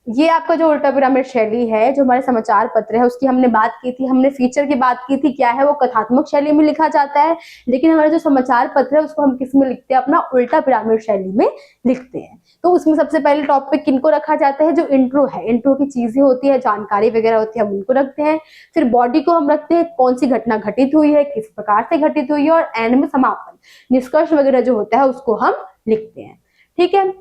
ये आपका जो उल्टा पिरामिड शैली है, जो हमारे समाचार पत्र है उसकी हमने बात की थी, हमने फीचर की बात की थी, क्या है वो कथात्मक शैली में लिखा जाता है। लेकिन हमारे जो समाचार पत्र है उसको हम किस में लिखते हैं, अपना उल्टा पिरामिड शैली में लिखते हैं। तो उसमें सबसे पहले टॉप पे किनको रखा जाता है, जो इंट्रो है, इंट्रो की चीजें होती है, जानकारी वगैरह होती है, हम उनको रखते हैं। फिर बॉडी को हम रखते हैं, कौन सी घटना घटित हुई है, किस प्रकार से घटित हुई है, और एंड में समापन, निष्कर्ष वगैरह जो होता है उसको हम लिखते हैं। ठीक है,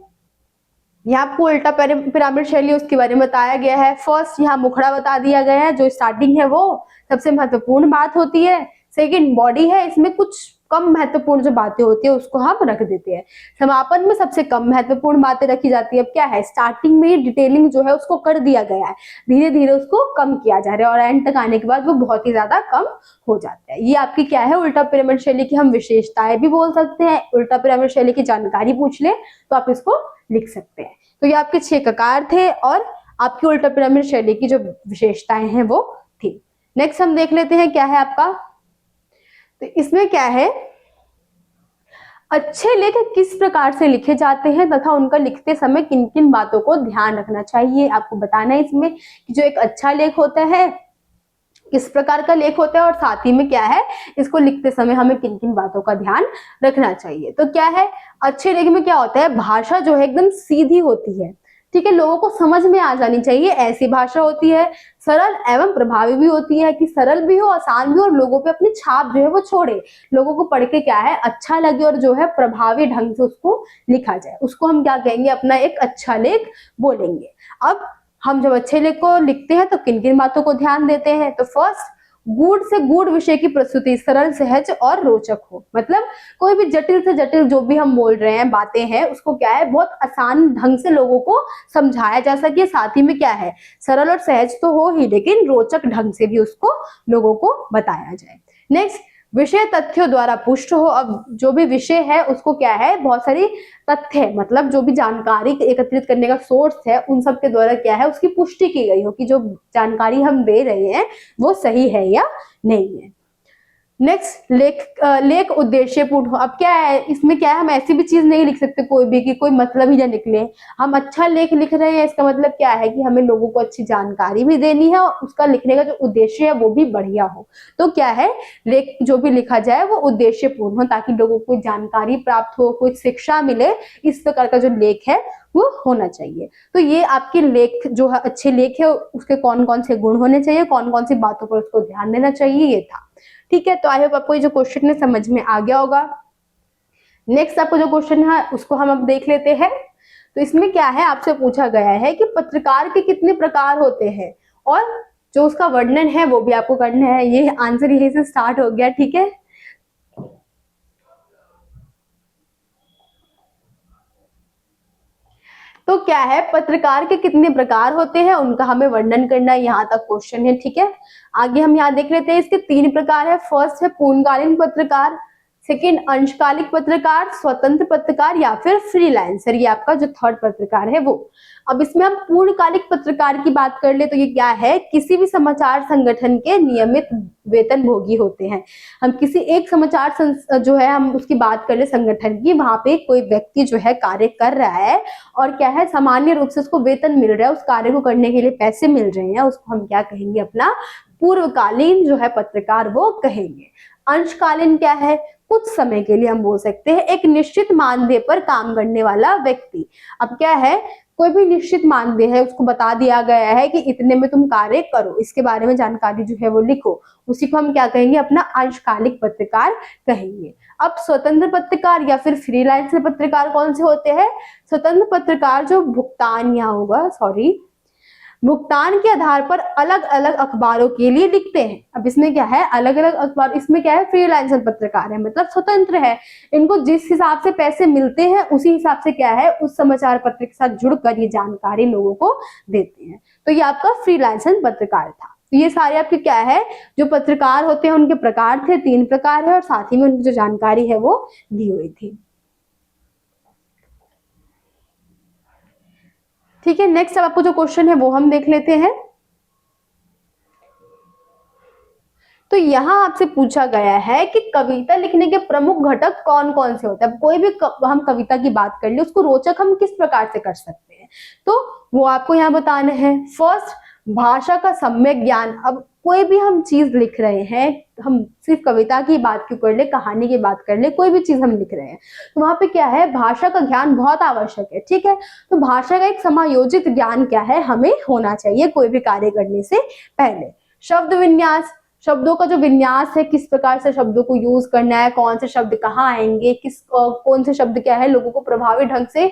यहाँ आपको उल्टा पिरामिड शैली उसके बारे में बताया गया है। फर्स्ट यहाँ मुखड़ा बता दिया गया है, जो स्टार्टिंग है वो सबसे महत्वपूर्ण बात होती है। सेकंड बॉडी है, इसमें कुछ कम महत्वपूर्ण जो बातें होती है उसको हम रख देते हैं। समापन में सबसे कम महत्वपूर्ण बातें रखी जाती है। अब क्या है, स्टार्टिंग में डिटेलिंग जो है उसको कर दिया गया है, धीरे धीरे उसको कम किया जा रहा है, और एंड तक आने के बाद वो बहुत ही ज्यादा कम हो जाता है। ये आपकी क्या है, उल्टा पिरामिड शैली की हम विशेषताएं भी बोल सकते हैं। उल्टा पिरामिड शैली की जानकारी पूछ ले तो आप इसको लिख सकते हैं। तो ये आपके 6 ककार थे और आपकी उल्टा पिरामिड शैली की जो विशेषताएं हैं वो थी। नेक्स्ट हम देख लेते हैं क्या है आपका, तो इसमें क्या है, अच्छे लेख किस प्रकार से लिखे जाते हैं तथा उनका लिखते समय किन किन बातों को ध्यान रखना चाहिए, आपको बताना है इसमें कि जो एक अच्छा लेख होता है किस प्रकार का लेख होता है, और साथ ही में क्या है, इसको लिखते समय हमें किन किन बातों का ध्यान रखना चाहिए। तो क्या है, अच्छे लेख में क्या होता है, भाषा जो है एकदम सीधी होती है। ठीक है, लोगों को समझ में आ जानी चाहिए ऐसी भाषा होती है। सरल एवं प्रभावी भी होती है, कि सरल भी हो, आसान भी हो, और लोगों पे अपनी छाप जो है वो छोड़े, लोगों को पढ़ के क्या है अच्छा लगे, और जो है प्रभावी ढंग से उसको लिखा जाए, उसको हम क्या कहेंगे, अपना एक अच्छा लेख बोलेंगे। अब हम जब अच्छे लेख को लिखते हैं तो किन किन बातों को ध्यान देते हैं, तो फर्स्ट, गूढ़ से गूढ़ विषय की प्रस्तुति सरल, सहज और रोचक हो। मतलब कोई भी जटिल से जटिल जो भी हम बोल रहे हैं बातें हैं उसको क्या है, बहुत आसान ढंग से लोगों को समझाया जा सके। साथ ही में क्या है, सरल और सहज तो हो ही, लेकिन रोचक ढंग से भी उसको लोगों को बताया जाए। नेक्स्ट, विषय तथ्यों द्वारा पुष्ट हो। अब जो भी विषय है उसको क्या है, बहुत सारी तथ्य, मतलब जो भी जानकारी एकत्रित करने का सोर्स है उन सब के द्वारा क्या है, उसकी पुष्टि की गई हो कि जो जानकारी हम दे रहे हैं वो सही है या नहीं है। नेक्स्ट, लेख उद्देश्यपूर्ण हो। अब क्या है, इसमें क्या है, हम ऐसी भी चीज नहीं लिख सकते कोई भी कि कोई मतलब ही ना निकले। हम अच्छा लेख लिख रहे हैं, इसका मतलब क्या है कि हमें लोगों को अच्छी जानकारी भी देनी है, और उसका लिखने का जो उद्देश्य है वो भी बढ़िया हो। तो क्या है, लेख जो भी लिखा जाए वो उद्देश्यपूर्ण हो, ताकि लोगों को जानकारी प्राप्त हो, कोई शिक्षा मिले, इस प्रकार का जो लेख है वो होना चाहिए। तो ये आपके लेख जो है, अच्छे लेख है, उसके कौन कौन से गुण होने चाहिए, कौन कौन सी बातों पर उसको ध्यान देना चाहिए, ये था। ठीक है, तो आई होप आपको ये जो क्वेश्चन है समझ में आ गया होगा। नेक्स्ट आपको जो क्वेश्चन है उसको हम अब देख लेते हैं। तो इसमें क्या है, आपसे पूछा गया है कि पत्रकार के कितने प्रकार होते हैं और जो उसका वर्णन है वो भी आपको करना है। ये आंसर यहीं से स्टार्ट हो गया, ठीक है। तो क्या है, पत्रकार के कितने प्रकार होते हैं उनका हमें वर्णन करना है, यहाँ तक क्वेश्चन है, ठीक है। आगे हम यहाँ देख लेते हैं, इसके 3 प्रकार है। फर्स्ट है पूर्णकालीन पत्रकार, सेकंड अंशकालिक पत्रकार, स्वतंत्र पत्रकार या फिर फ्रीलांसर, ये आपका जो थर्ड पत्रकार है वो। अब इसमें हम पूर्णकालिक पत्रकार की बात कर ले तो ये क्या है, किसी भी समाचार संगठन के नियमित वेतनभोगी होते हैं। हम किसी एक समाचार जो है हम उसकी बात कर ले संगठन की, वहां पे कोई व्यक्ति जो है कार्य कर रहा है और क्या है, सामान्य रूप से उसको वेतन मिल रहा है, उस कार्य को करने के लिए पैसे मिल रहे हैं, उसको हम क्या कहेंगे, अपना पूर्वकालीन जो है पत्रकार वो कहेंगे। अंशकालीन क्या है, कुछ समय के लिए हम बोल सकते हैं, एक निश्चित मानदेय पर काम करने वाला व्यक्ति। अब क्या है, कोई भी निश्चित मानदेय है, उसको बता दिया गया है कि इतने में तुम कार्य करो, इसके बारे में जानकारी जो है वो लिखो, उसी को हम क्या कहेंगे, अपना अंशकालिक पत्रकार कहेंगे। अब स्वतंत्र पत्रकार या फिर फ्रीलांसर पत्रकार कौन से होते हैं? स्वतंत्र पत्रकार जो भुगतान के आधार पर अलग अलग अखबारों के लिए लिखते हैं। अब इसमें क्या है, अलग अलग अखबार, इसमें क्या है, फ्रीलांसर पत्रकार है, मतलब स्वतंत्र है, इनको जिस हिसाब से पैसे मिलते हैं उसी हिसाब से क्या है, उस समाचार पत्र के साथ जुड़कर ये जानकारी लोगों को देते हैं। तो ये आपका फ्रीलांसर पत्रकार था। तो ये सारे आपके क्या है, जो पत्रकार होते हैं उनके प्रकार थे, 3 प्रकार है, और साथ ही में उनकी जो जानकारी है वो दी हुई थी। ठीक है, नेक्स्ट अब आपको जो क्वेश्चन है वो हम देख लेते हैं। तो यहाँ आपसे पूछा गया है कि कविता लिखने के प्रमुख घटक कौन कौन से होते हैं। कोई भी हम कविता की बात कर ले, उसको रोचक हम किस प्रकार से कर सकते हैं, तो वो आपको यहाँ बताना है। फर्स्ट, भाषा का सम्यक ज्ञान। अब कोई भी हम चीज लिख रहे हैं, हम सिर्फ कविता की बात क्यों कर ले, कहानी की बात कर ले, कोई भी चीज हम लिख रहे हैं तो वहां पे क्या है, भाषा का ज्ञान बहुत आवश्यक है, ठीक है। तो भाषा का एक समायोजित ज्ञान क्या है, हमें होना चाहिए कोई भी कार्य करने से पहले। शब्द विन्यास, शब्दों का जो विन्यास है, किस प्रकार से शब्दों को यूज करना है, कौन से शब्द कहाँ आएंगे, कौन से शब्द क्या है लोगों को प्रभावी ढंग से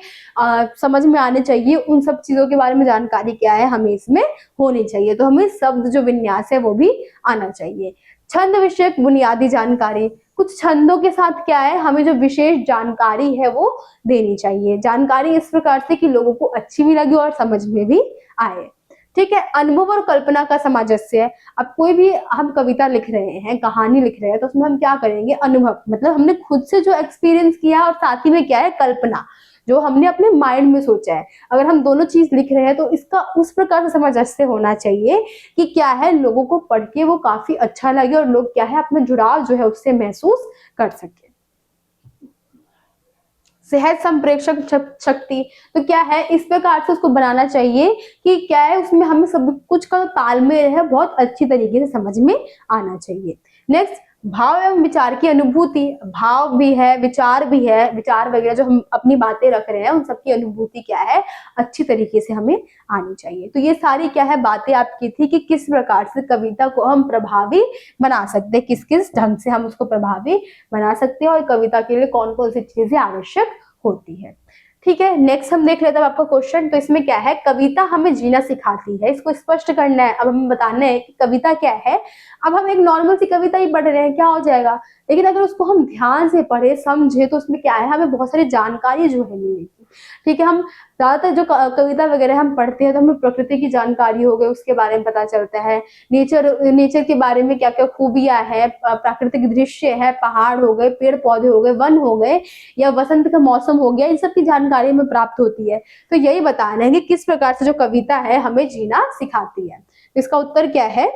समझ में आने चाहिए, उन सब चीजों के बारे में जानकारी क्या है हमें इसमें होनी चाहिए। तो हमें शब्द जो विन्यास है वो भी आना चाहिए। छंद विषयक बुनियादी जानकारी, कुछ छंदों के साथ क्या है, हमें जो विशेष जानकारी है वो देनी चाहिए। जानकारी इस प्रकार से कि लोगों को अच्छी भी लगे और समझ में भी आए, ठीक है। अनुभव और कल्पना का सामंजस्य है। अब कोई भी हम कविता लिख रहे हैं, कहानी लिख रहे हैं, तो उसमें हम क्या करेंगे, अनुभव, मतलब हमने खुद से जो एक्सपीरियंस किया है, और साथ ही में क्या है, कल्पना, जो हमने अपने माइंड में सोचा है। अगर हम दोनों चीज लिख रहे हैं तो इसका उस प्रकार से सामंजस्य होना चाहिए कि क्या है, लोगों को पढ़ के वो काफी अच्छा लगे और लोग क्या है, अपना जुड़ाव जो है उससे महसूस कर सके। सहज संप्रेषक शक्ति, तो क्या है, इस प्रकार से उसको बनाना चाहिए कि क्या है, उसमें हमें सब कुछ का तालमेल है बहुत अच्छी तरीके से समझ में आना चाहिए। नेक्स्ट, भाव एवं विचार की अनुभूति। भाव भी है, विचार भी है, विचार वगैरह जो हम अपनी बातें रख रहे हैं उन सबकी अनुभूति क्या है, अच्छी तरीके से हमें आनी चाहिए। तो ये सारी क्या है बातें आपकी थी कि किस प्रकार से कविता को हम प्रभावी बना सकते हैं, किस किस ढंग से हम उसको प्रभावी बना सकते हैं, और कविता के लिए कौन कौन सी चीजें आवश्यक होती है। ठीक है, नेक्स्ट हम देख लेते हैं आपका क्वेश्चन। तो इसमें क्या है, कविता हमें जीना सिखाती है, इसको स्पष्ट करना है। अब हमें बताना है कि कविता क्या है। अब हम एक नॉर्मल सी कविता ही पढ़ रहे हैं, क्या हो जाएगा, लेकिन अगर उसको हम ध्यान से पढ़े समझे तो उसमें क्या है, हमें बहुत सारी जानकारी जो है मिलेगी। ठीक है, हम ज्यादातर जो कविता वगैरह हम पढ़ते हैं तो हमें प्रकृति की जानकारी हो गई, उसके बारे में पता चलता है, नेचर के बारे में क्या क्या खूबियां है, प्राकृतिक दृश्य है, पहाड़ हो गए, पेड़ पौधे हो गए, वन हो गए, या वसंत का मौसम हो गया, इन सब की जानकारी हमें प्राप्त होती है। तो यही बताना है कि किस प्रकार से जो कविता है हमें जीना सिखाती है। इसका उत्तर क्या है,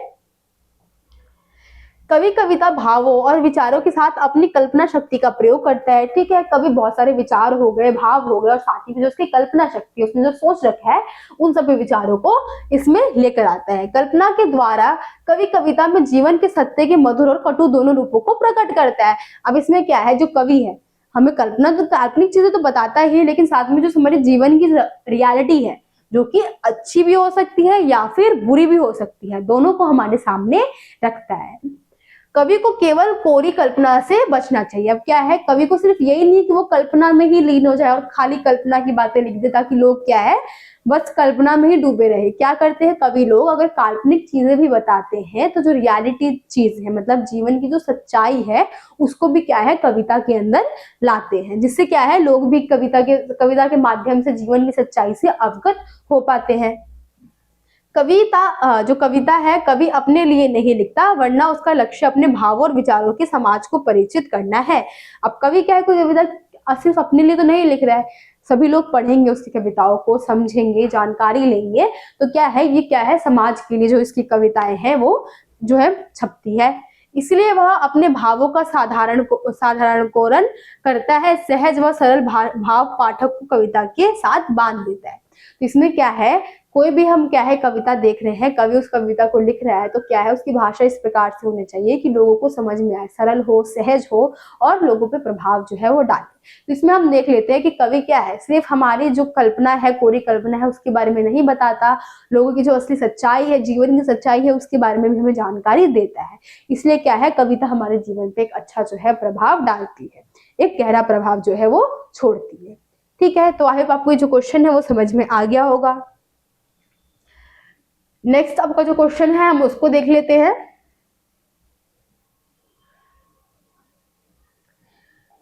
कवि कविता भावों और विचारों के साथ अपनी कल्पना शक्ति का प्रयोग करता है। ठीक है, कवि बहुत सारे विचार हो गए, भाव हो गए, और साथ ही में जो उसकी कल्पना शक्ति, उसने जो सोच रखा है उन सभी विचारों को इसमें लेकर आता है। कल्पना के द्वारा कवि कविता में जीवन के सत्य के मधुर और कटु दोनों रूपों को प्रकट करता है। अब इसमें क्या है, जो कवि है हमें कल्पना तो काल्पनिक चीजें तो बताता ही है, लेकिन साथ में जो हमारे जीवन की रियलिटी है जो कि अच्छी भी हो सकती है या फिर बुरी भी हो सकती है, दोनों को हमारे सामने रखता है। कवि को केवल कोरी कल्पना से बचना चाहिए। अब क्या है, कवि को सिर्फ यही नहीं कि वो कल्पना में ही लीन हो जाए और खाली कल्पना की बातें लिख दे ताकि लोग क्या है बस कल्पना में ही डूबे रहे। क्या करते हैं कवि लोग, अगर काल्पनिक चीजें भी बताते हैं तो जो रियलिटी चीज है, मतलब जीवन की जो सच्चाई है, उसको भी क्या है कविता के अंदर लाते हैं, जिससे क्या है लोग भी कविता के माध्यम से जीवन की सच्चाई से अवगत हो पाते हैं। जो कविता है कवि अपने लिए नहीं लिखता, वरना उसका लक्ष्य अपने भावों और विचारों के समाज को परिचित करना है। अब कवि क्या है, कोई कविता सिर्फ अपने लिए तो नहीं लिख रहा है, सभी लोग पढ़ेंगे उसकी कविताओं को, समझेंगे, जानकारी लेंगे, तो क्या है ये क्या है समाज के लिए जो इसकी कविताएं हैं वो जो है छपती है। इसलिए वह अपने भावों का साधारणीकरण करता है, सहज व सरल भाव पाठक को कविता के साथ बांध देता है। तो इसमें क्या है, कोई भी हम क्या है कविता देख रहे हैं, कवि उस कविता को लिख रहा है तो क्या है उसकी भाषा इस प्रकार से होनी चाहिए कि लोगों को समझ में आए, सरल हो, सहज हो और लोगों पे प्रभाव जो है वो डाले। तो इसमें हम देख लेते हैं कि कवि क्या है, सिर्फ हमारी जो कल्पना है, कोरी कल्पना है, उसके बारे में नहीं बताता, लोगों की जो असली सच्चाई है, जीवन की सच्चाई है, उसके बारे में भी हमें जानकारी देता है। इसलिए क्या है कविता हमारे जीवन पे एक अच्छा जो है प्रभाव डालती है, एक गहरा प्रभाव जो है वो छोड़ती है। ठीक है, तो आई होप आपको जो क्वेश्चन है वो समझ में आ गया होगा। नेक्स्ट आपका जो क्वेश्चन है हम उसको देख लेते हैं।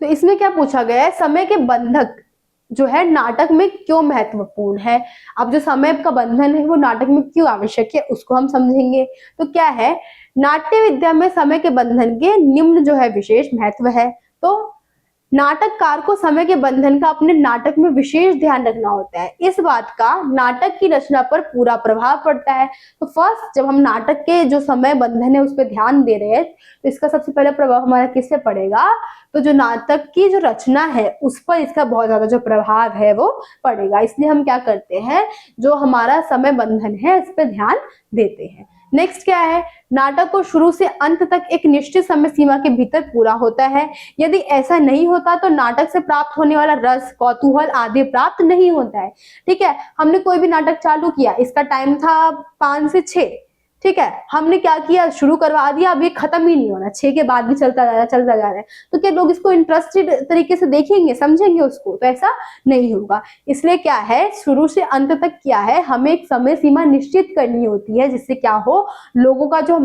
तो इसमें क्या पूछा गया है, समय के बंधक जो है नाटक में क्यों महत्वपूर्ण है। अब जो समय का बंधन है वो नाटक में क्यों आवश्यक है उसको हम समझेंगे। तो क्या है, नाट्य विद्या में समय के बंधन के निम्न जो है विशेष महत्व है। तो नाटककार को समय के बंधन का अपने नाटक में विशेष ध्यान रखना होता है, इस बात का नाटक की रचना पर पूरा प्रभाव पड़ता है। तो फर्स्ट जब हम नाटक के जो समय बंधन है उस पर ध्यान दे रहे हैं तो इसका सबसे पहले प्रभाव हमारा किस पे पड़ेगा, तो जो नाटक की जो रचना है उस पर इसका बहुत ज्यादा जो प्रभाव है वो पड़ेगा। इसलिए हम क्या करते हैं, जो हमारा समय बंधन है इस पर ध्यान देते हैं। नेक्स्ट क्या है, नाटक को शुरू से अंत तक एक निश्चित समय सीमा के भीतर पूरा होता है। यदि ऐसा नहीं होता तो नाटक से प्राप्त होने वाला रस, कौतूहल आदि प्राप्त नहीं होता है। ठीक है, हमने कोई भी नाटक चालू किया, इसका टाइम था 5 से 6, ठीक है, हमने क्या किया, शुरू करवा दिया, अब ये खत्म ही नहीं होना, 6 के बाद भी चलता जा रहा है, तो क्या लोग इसको इंटरेस्टेड तरीके से देखेंगे, समझेंगे उसको, तो ऐसा नहीं होगा। इसलिए क्या है, शुरू से अंत तक क्या है हमें एक समय सीमा निश्चित करनी होती है, जिससे क्या हो लोगों का जो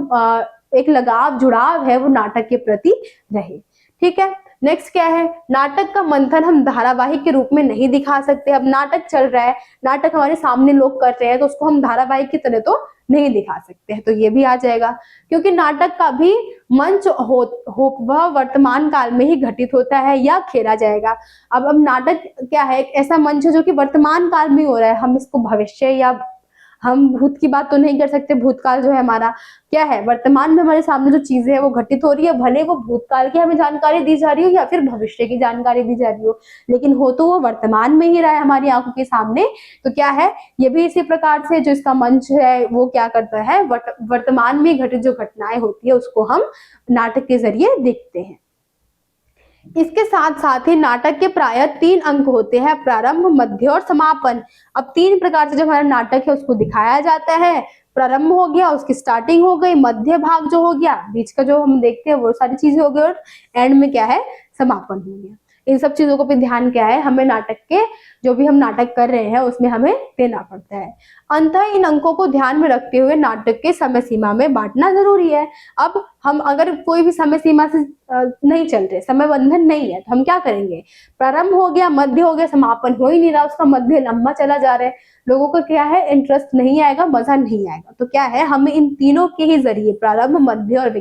एक लगाव जुड़ाव है वो नाटक के प्रति रहे। ठीक है, नेक्स्ट क्या है, नाटक का मंथन हम धारावाहिक के रूप में नहीं दिखा सकते। अब नाटक चल रहा है, नाटक हमारे सामने लोग कर रहे हैं, तो उसको हम धारावाहिक की तरह तो नहीं दिखा सकते हैं, तो ये भी आ जाएगा। क्योंकि नाटक का भी मंच वह वर्तमान काल में ही घटित होता है या खेला जाएगा। अब नाटक क्या है, एक ऐसा मंच है जो कि वर्तमान काल में हो रहा है, हम इसको भविष्य या हम भूत की बात तो नहीं कर सकते। भूतकाल जो है हमारा क्या है, वर्तमान में हमारे सामने जो चीजें है वो घटित हो रही है, भले वो भूतकाल की हमें जानकारी दी जा रही हो या फिर भविष्य की जानकारी दी जा रही हो, लेकिन हो तो वो वर्तमान में ही रहा है हमारी आंखों के सामने। तो क्या है, ये भी इसी प्रकार से जो इसका मंच है वो क्या करता है, वर्तमान में घटित जो घटनाएं होती है उसको हम नाटक के जरिए देखते हैं। इसके साथ साथ ही नाटक के प्रायः 3 अंक होते हैं, प्रारंभ, मध्य और समापन। अब 3 प्रकार से जो हमारा नाटक है उसको दिखाया जाता है। प्रारंभ हो गया, उसकी स्टार्टिंग हो गई, मध्य भाग जो हो गया, बीच का जो हम देखते हैं वो सारी चीजें हो गई, और एंड में क्या है, समापन हो गया। इन सब चीजों को भी ध्यान क्या है, हमें नाटक के जो भी हम नाटक कर रहे हैं उसमें हमें देना पड़ता है। अंततः इन अंकों को ध्यान में रखते हुए नाटक के समय सीमा में बांटना जरूरी है। अब हम अगर कोई भी समय सीमा से नहीं चल रहे, समय बंधन नहीं है, तो हम क्या करेंगे, प्रारंभ हो गया, मध्य हो गया, समापन हो ही नहीं रहा, उसका मध्य लंबा चला जा रहा है, लोगों को क्या है इंटरेस्ट नहीं आएगा, मजा नहीं आएगा। तो क्या है, हमें इन तीनों के ही जरिए, प्रारंभ, मध्य और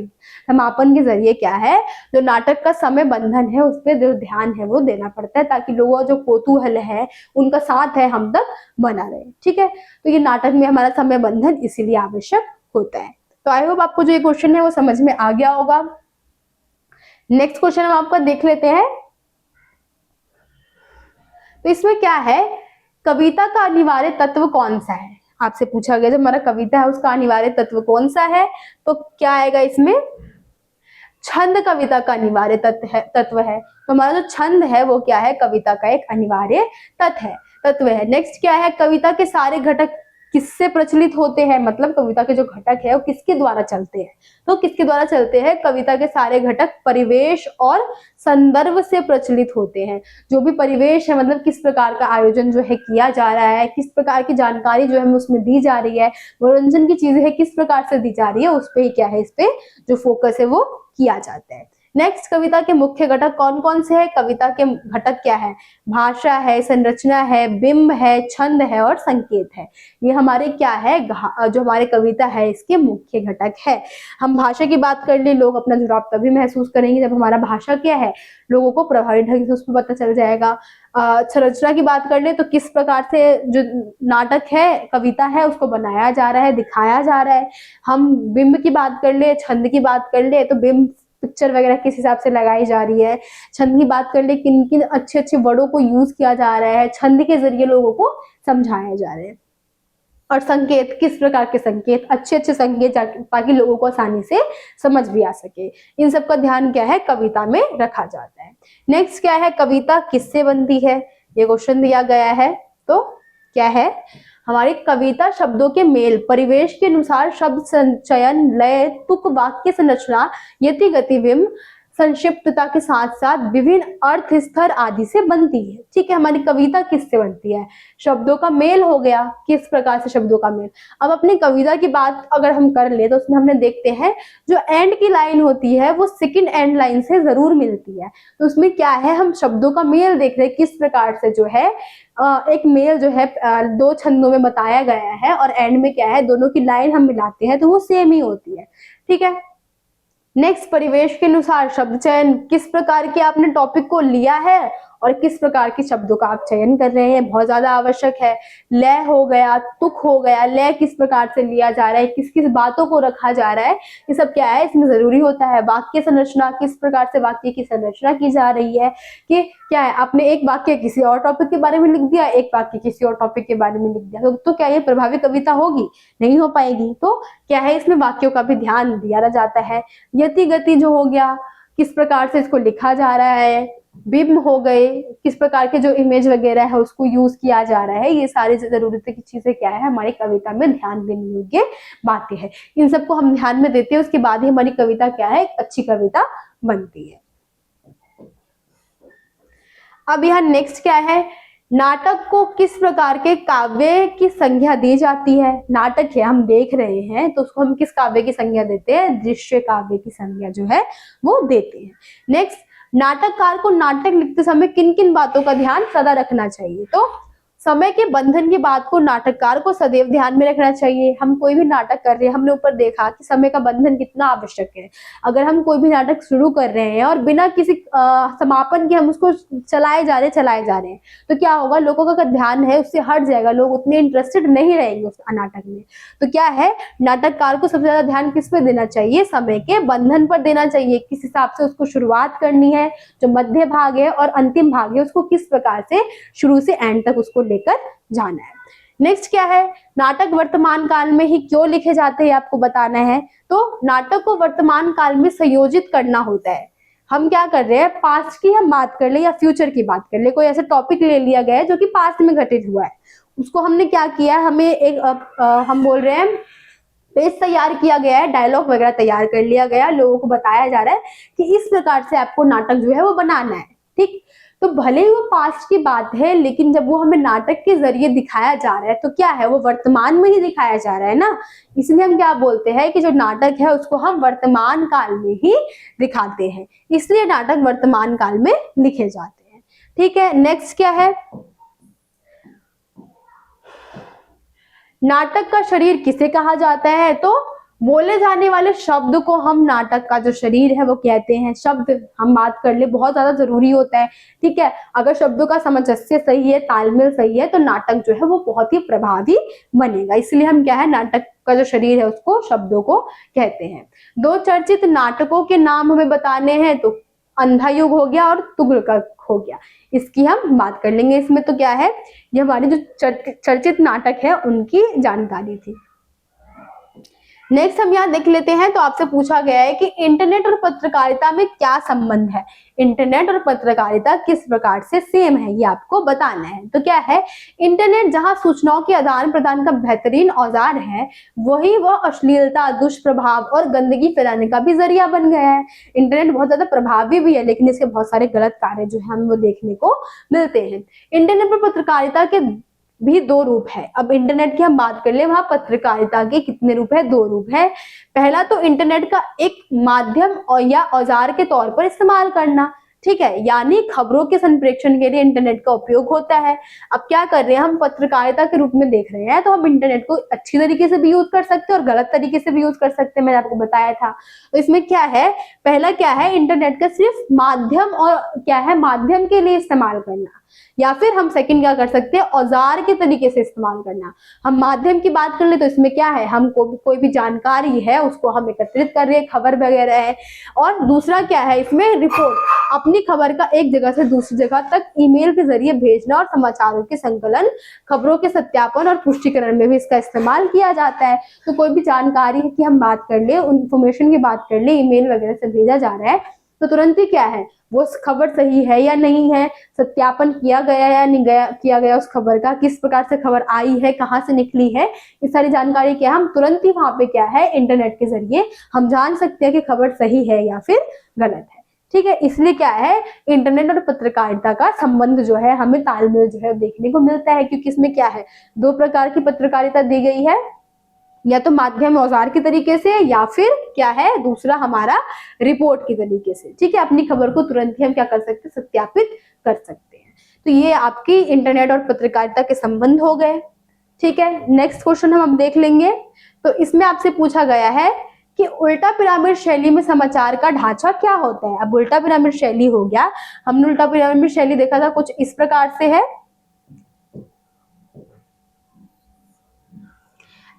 समापन के जरिए क्या है, जो नाटक का समय बंधन है उस पर जो ध्यान है वो देना पड़ता है, ताकि लोगों का जो कौतूहल है, उनका साथ है, हम तक बना रहे। ठीक है, तो ये नाटक में हमारा समय बंधन इसीलिए आवश्यक होता है। तो आई होप आपको जो ये क्वेश्चन है वो समझ में आ गया होगा। नेक्स्ट क्वेश्चन हम आपका देख लेते हैं। तो इसमें क्या है, कविता का अनिवार्य तत्व कौन सा है, आपसे पूछा गया, जो हमारा कविता है उसका अनिवार्य तत्व कौन सा है, तो क्या आएगा इसमें, छंद कविता का अनिवार्य तत्व है। तो हमारा जो छंद है वो क्या है, कविता का एक अनिवार्य तत्व है। नेक्स्ट क्या है, कविता के सारे घटक किससे प्रचलित होते हैं, मतलब कविता के जो घटक है वो किसके द्वारा चलते हैं, तो किसके द्वारा चलते हैं, कविता के सारे घटक परिवेश और संदर्भ से प्रचलित होते हैं। जो भी परिवेश है, मतलब किस प्रकार का आयोजन जो है किया जा रहा है, किस प्रकार की जानकारी जो है हमें उसमें दी जा रही है, मनोरंजन की चीजें है किस प्रकार से दी जा रही है, उस पे ही क्या है, इस पे जो फोकस है वो किया जाता है। नेक्स्ट, कविता के मुख्य घटक कौन कौन से हैं? कविता के घटक क्या है? भाषा है, संरचना है, बिंब है, छंद है और संकेत है। ये हमारे क्या है, जो हमारे कविता है इसके मुख्य घटक है। हम भाषा की बात कर ले, लोग अपना जुड़ाव तभी महसूस करेंगे जब हमारा भाषा क्या है, लोगों को प्रभावी ढंग से उसमें पता चल जाएगा। संरचना की बात कर ले तो किस प्रकार से जो नाटक है, कविता है, उसको बनाया जा रहा है, दिखाया जा रहा है। हम बिंब की बात कर ले, छंद की बात कर ले तो बिंब पिक्चर वगैरह किस हिसाब से लगाई जा रही है। छंद की बात कर ले, किन किन अच्छे अच्छे वर्डों को यूज किया जा रहा है, छंद के जरिए लोगों को समझाया जा रहा है। और संकेत, किस प्रकार के संकेत, अच्छे अच्छे संकेत ताकि लोगों को आसानी से समझ भी आ सके। इन सब का ध्यान क्या है, कविता में रखा जाता है। नेक्स्ट क्या है, कविता किससे बनती है? ये क्वेश्चन दिया गया है, तो क्या है हमारी कविता? शब्दों के मेल, परिवेश के अनुसार शब्द चयन, लय, तुक, वाक्य संरचना, यति, गति, बिंब, संक्षिप्तता के साथ साथ विभिन्न अर्थ स्तर आदि से बनती है। ठीक है, हमारी कविता किससे बनती है? शब्दों का मेल हो गया, किस प्रकार से शब्दों का मेल। अब अपनी कविता की बात अगर हम कर ले तो उसमें हमने देखते हैं जो एंड की लाइन होती है वो सेकंड एंड लाइन से जरूर मिलती है। तो उसमें क्या है, हम शब्दों का मेल देख रहे हैं, किस प्रकार से जो है एक मेल जो है दो छंदों में बताया गया है और एंड में क्या है, दोनों की लाइन हम मिलाते हैं तो वो सेम ही होती है। ठीक है। नेक्स्ट, परिवेश के अनुसार शब्द चयन, किस प्रकार के आपने टॉपिक को लिया है और किस प्रकार के शब्दों का आप चयन कर रहे हैं, बहुत ज्यादा आवश्यक है। लय हो गया, तुक हो गया, लय किस प्रकार से लिया जा रहा है, किस किस बातों को रखा जा रहा है, ये सब क्या है इसमें जरूरी होता है। वाक्य संरचना, किस प्रकार से वाक्य की संरचना की जा रही है, कि क्या है आपने एक वाक्य किसी और टॉपिक के बारे में लिख दिया, एक वाक्य किसी और टॉपिक के बारे में लिख दिया, तो क्या ये प्रभावी कविता होगी? नहीं हो पाएगी। तो क्या है, इसमें वाक्यों का भी ध्यान दिया जाता है। यति गति जो हो गया, किस प्रकार से इसको लिखा जा रहा है, बिंब हो गए, किस प्रकार के जो इमेज वगैरह है उसको यूज किया जा रहा है, ये सारी जरूरत की चीजें क्या है हमारी कविता में ध्यान देने योग्य बातें हैं। इन सबको हम ध्यान में देते हैं, उसके बाद ही हमारी कविता क्या है, एक अच्छी कविता बनती है। अब यहाँ नेक्स्ट क्या है, नाटक को किस प्रकार के काव्य की संज्ञा दी जाती है? नाटक है, हम देख रहे हैं तो उसको हम किस काव्य की संज्ञा देते हैं? दृश्य काव्य की संज्ञा जो है वो देते हैं। नेक्स्ट, नाटककार को नाटक लिखते समय किन किन बातों का ध्यान सदा रखना चाहिए? तो समय के बंधन की बात को नाटककार को सदैव ध्यान में रखना चाहिए। हम कोई भी नाटक कर रहे हैं, हमने ऊपर देखा कि समय का बंधन कितना आवश्यक है। अगर हम कोई भी नाटक शुरू कर रहे हैं और बिना किसी समापन के हम उसको चलाए जा रहे हैं तो क्या होगा, लोगों का ध्यान है उससे हट जाएगा, लोग उतने इंटरेस्टेड नहीं रहेंगे उस नाटक में। तो क्या है, नाटककार को सबसे ज्यादा ध्यान किस पे देना चाहिए? समय के बंधन पर देना चाहिए। किस हिसाब से उसको शुरुआत करनी है, जो मध्य भाग है और अंतिम भाग है उसको किस प्रकार से शुरू से एंड तक उसको लेकर जाना है। नेक्स्ट क्या है, नाटक वर्तमान काल में ही क्यों लिखे जाते हैं आपको बताना है। तो नाटक को वर्तमान काल में संयोजित करना होता है। हम क्या कर रहे हैं, पास्ट की हम बात कर ले या फ्यूचर की बात कर ले, कोई ऐसा टॉपिक ले लिया गया है जो कि पास्ट में घटित हुआ है, उसको हमने क्या किया है, हमें एक हम बोल रहे हैं पेज तैयार किया गया है, डायलॉग वगैरह तैयार कर लिया गया, लोगों को बताया जा रहा है कि इस प्रकार से आपको नाटक जो है वो बनाना है। ठीक, तो भले ही वो पास्ट की बात है लेकिन जब वो हमें नाटक के जरिए दिखाया जा रहा है तो क्या है, वो वर्तमान में ही दिखाया जा रहा है ना, इसलिए हम क्या बोलते हैं कि जो नाटक है उसको हम वर्तमान काल में ही दिखाते हैं, इसलिए नाटक वर्तमान काल में लिखे जाते हैं। ठीक है। नेक्स्ट क्या है, नाटक का शरीर किसे कहा जाता है? तो बोले जाने वाले शब्द को हम नाटक का जो शरीर है वो कहते हैं। शब्द हम बात कर ले बहुत ज्यादा जरूरी होता है। ठीक है, अगर शब्दों का सामंजस्य सही है, तालमेल सही है तो नाटक जो है वो बहुत ही प्रभावी बनेगा। इसलिए हम क्या है, नाटक का जो शरीर है उसको शब्दों को कहते हैं। दो चर्चित नाटकों के नाम हमें बताने हैं, तो अंधा युग हो गया और तुगलक हो गया, इसकी हम बात कर लेंगे। इसमें तो क्या है, ये हमारे जो चर्चित नाटक है उनकी जानकारी थी। नेक्स्ट हम यहाँ देख लेते हैं। तो आपसे पूछा गया है कि इंटरनेट और पत्रकारिता में क्या संबंध है। इंटरनेट और पत्रकारिता किस प्रकार से सेम है, ये आपको बताना है। तो क्या है, इंटरनेट जहां सूचनाओं के आदान प्रदान का बेहतरीन औजार है, वही वह अश्लीलता, दुष्प्रभाव और गंदगी फैलाने का भी जरिया बन गया है। इंटरनेट बहुत ज्यादा प्रभावी भी है, लेकिन इसके बहुत सारे गलत कार्य जो है हमें वो देखने को मिलते हैं। इंटरनेट पर पत्रकारिता के भी दो रूप है। अब इंटरनेट की हम बात कर ले, वहां पत्रकारिता के कितने रूप है, दो रूप है। पहला तो इंटरनेट का एक माध्यम और या औजार के तौर पर इस्तेमाल करना, ठीक है, यानी खबरों के संप्रेषण के लिए इंटरनेट का उपयोग होता है। अब क्या कर रहे हैं, हम पत्रकारिता के रूप में देख रहे हैं, तो हम इंटरनेट को अच्छी तरीके से भी यूज कर सकते हैं और गलत तरीके से भी यूज कर सकते हैं, मैंने आपको बताया था। तो इसमें क्या है, पहला क्या है, इंटरनेट का सिर्फ माध्यम और क्या है, माध्यम के लिए इस्तेमाल करना, या फिर हम सेकंड क्या कर सकते हैं, औजार के तरीके से इस्तेमाल करना। हम माध्यम की बात कर ले तो इसमें क्या है, हम कोई भी जानकारी है उसको हम एकत्रित कर रहे हैं, खबर वगैरह है। और दूसरा क्या है, इसमें रिपोर्ट, अपनी खबर का एक जगह से दूसरी जगह तक ईमेल के जरिए भेजना और समाचारों के संकलन, खबरों के सत्यापन और पुष्टिकरण में भी इसका इस्तेमाल किया जाता है। तो कोई भी जानकारी की हम बात कर ले, इंफॉर्मेशन की बात कर ले, ईमेल वगैरह से भेजा जा रहा है, तो तुरंत ही क्या है, वो खबर सही है या नहीं है, सत्यापन किया गया या नहीं किया गया उस खबर का, किस प्रकार से खबर आई है, कहाँ से निकली है, ये सारी जानकारी क्या है, हम तुरंत ही वहां पे क्या है, इंटरनेट के जरिए हम जान सकते हैं कि खबर सही है या फिर गलत है। ठीक है, इसलिए क्या है, इंटरनेट और पत्रकारिता का संबंध जो है, हमें तालमेल जो है देखने को मिलता है, क्योंकि इसमें क्या है, दो प्रकार की पत्रकारिता दी गई है, या तो माध्यम औजार के तरीके से, या फिर क्या है, दूसरा हमारा रिपोर्ट के तरीके से। ठीक है, अपनी खबर को तुरंत ही हम क्या कर सकते हैं, सत्यापित कर सकते हैं। तो ये आपकी इंटरनेट और पत्रकारिता के संबंध हो गए। ठीक है, नेक्स्ट क्वेश्चन हम अब देख लेंगे। तो इसमें आपसे पूछा गया है कि उल्टा पिरामिड शैली में समाचार का ढांचा क्या होता है। अब उल्टा पिरामिड शैली हो गया, हमने उल्टा पिरामिड शैली देखा था, कुछ इस प्रकार से है,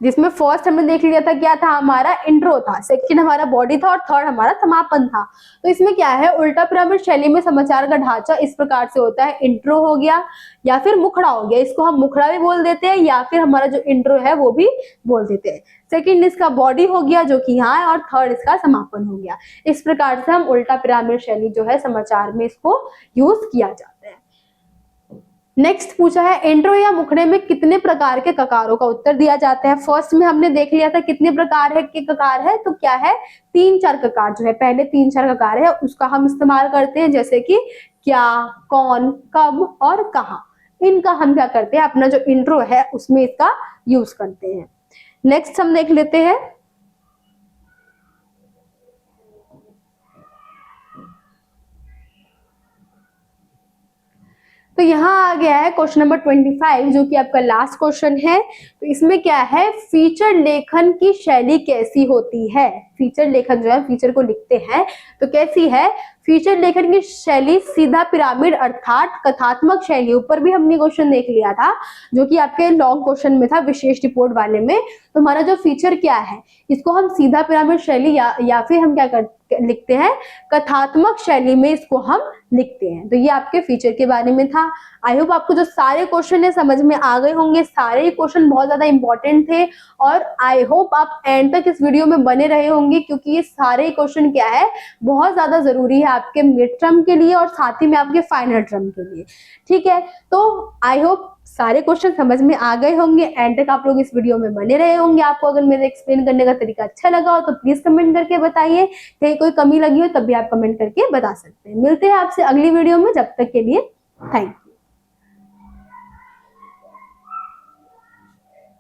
जिसमें फर्स्ट हमने देख लिया था, क्या था, हमारा इंट्रो था, सेकंड हमारा बॉडी था और थर्ड हमारा समापन था। तो इसमें क्या है, उल्टा पिरामिड शैली में समाचार का ढांचा इस प्रकार से होता है, इंट्रो हो गया या फिर मुखड़ा हो गया, इसको हम मुखड़ा भी बोल देते हैं, या फिर हमारा जो इंट्रो है वो भी बोल देते हैं। सेकंड इसका बॉडी हो गया जो कि यहाँ है, और थर्ड इसका समापन हो गया। इस प्रकार से हम उल्टा पिरामिड शैली जो है समाचार में इसको यूज किया जाता है। नेक्स्ट पूछा है, इंट्रो या मुखड़े में कितने प्रकार के ककारों का उत्तर दिया जाता है। फर्स्ट में हमने देख लिया था कितने प्रकार है के ककार है, तो क्या है, 3-4 ककार जो है, पहले 3-4 ककार है उसका हम इस्तेमाल करते हैं, जैसे कि क्या, कौन, कब और कहाँ। इनका हम क्या करते हैं, अपना जो इंट्रो है उसमें इसका यूज करते हैं। नेक्स्ट हम देख लेते हैं, तो यहाँ आ गया है क्वेश्चन नंबर 25, जो कि आपका लास्ट क्वेश्चन है। तो इसमें क्या है, फीचर लेखन की शैली कैसी होती है। फीचर लेखन जो है, फीचर को लिखते हैं तो कैसी है, फीचर लेखन की शैली सीधा पिरामिड अर्थात कथात्मक शैली, ऊपर भी हमने क्वेश्चन देख लिया था जो कि आपके लॉन्ग क्वेश्चन में था, विशेष रिपोर्ट वाले में। तो हमारा जो फीचर क्या है, इसको हम सीधा पिरामिड शैली या फिर हम क्या लिखते हैं, कथात्मक शैली में इसको हम लिखते हैं। तो ये आपके फीचर के बारे में था। आई होप आपको जो सारे क्वेश्चन है समझ में आ गए होंगे। सारे ही क्वेश्चन बहुत ज्यादा इंपॉर्टेंट थे और आई होप आप एंड तक इस वीडियो में बने रहे होंगे, क्योंकि ये सारे क्वेश्चन क्या है, बहुत ज्यादा जरूरी है आपके मिड टर्म के लिए और साथ ही में आपके फाइनल टर्म के लिए। ठीक है, तो आई होप सारे क्वेश्चन समझ में आ गए होंगे, एंड तक आप लोग इस वीडियो में बने रहे होंगे। आपको अगर मेरे एक्सप्लेन करने का तरीका अच्छा लगा हो तो प्लीज कमेंट करके बताइए, कहीं कोई कमी लगी हो तब भी आप कमेंट करके बता सकते हैं। मिलते हैं आपसे अगली वीडियो में, जब तक के लिए थैंक यू।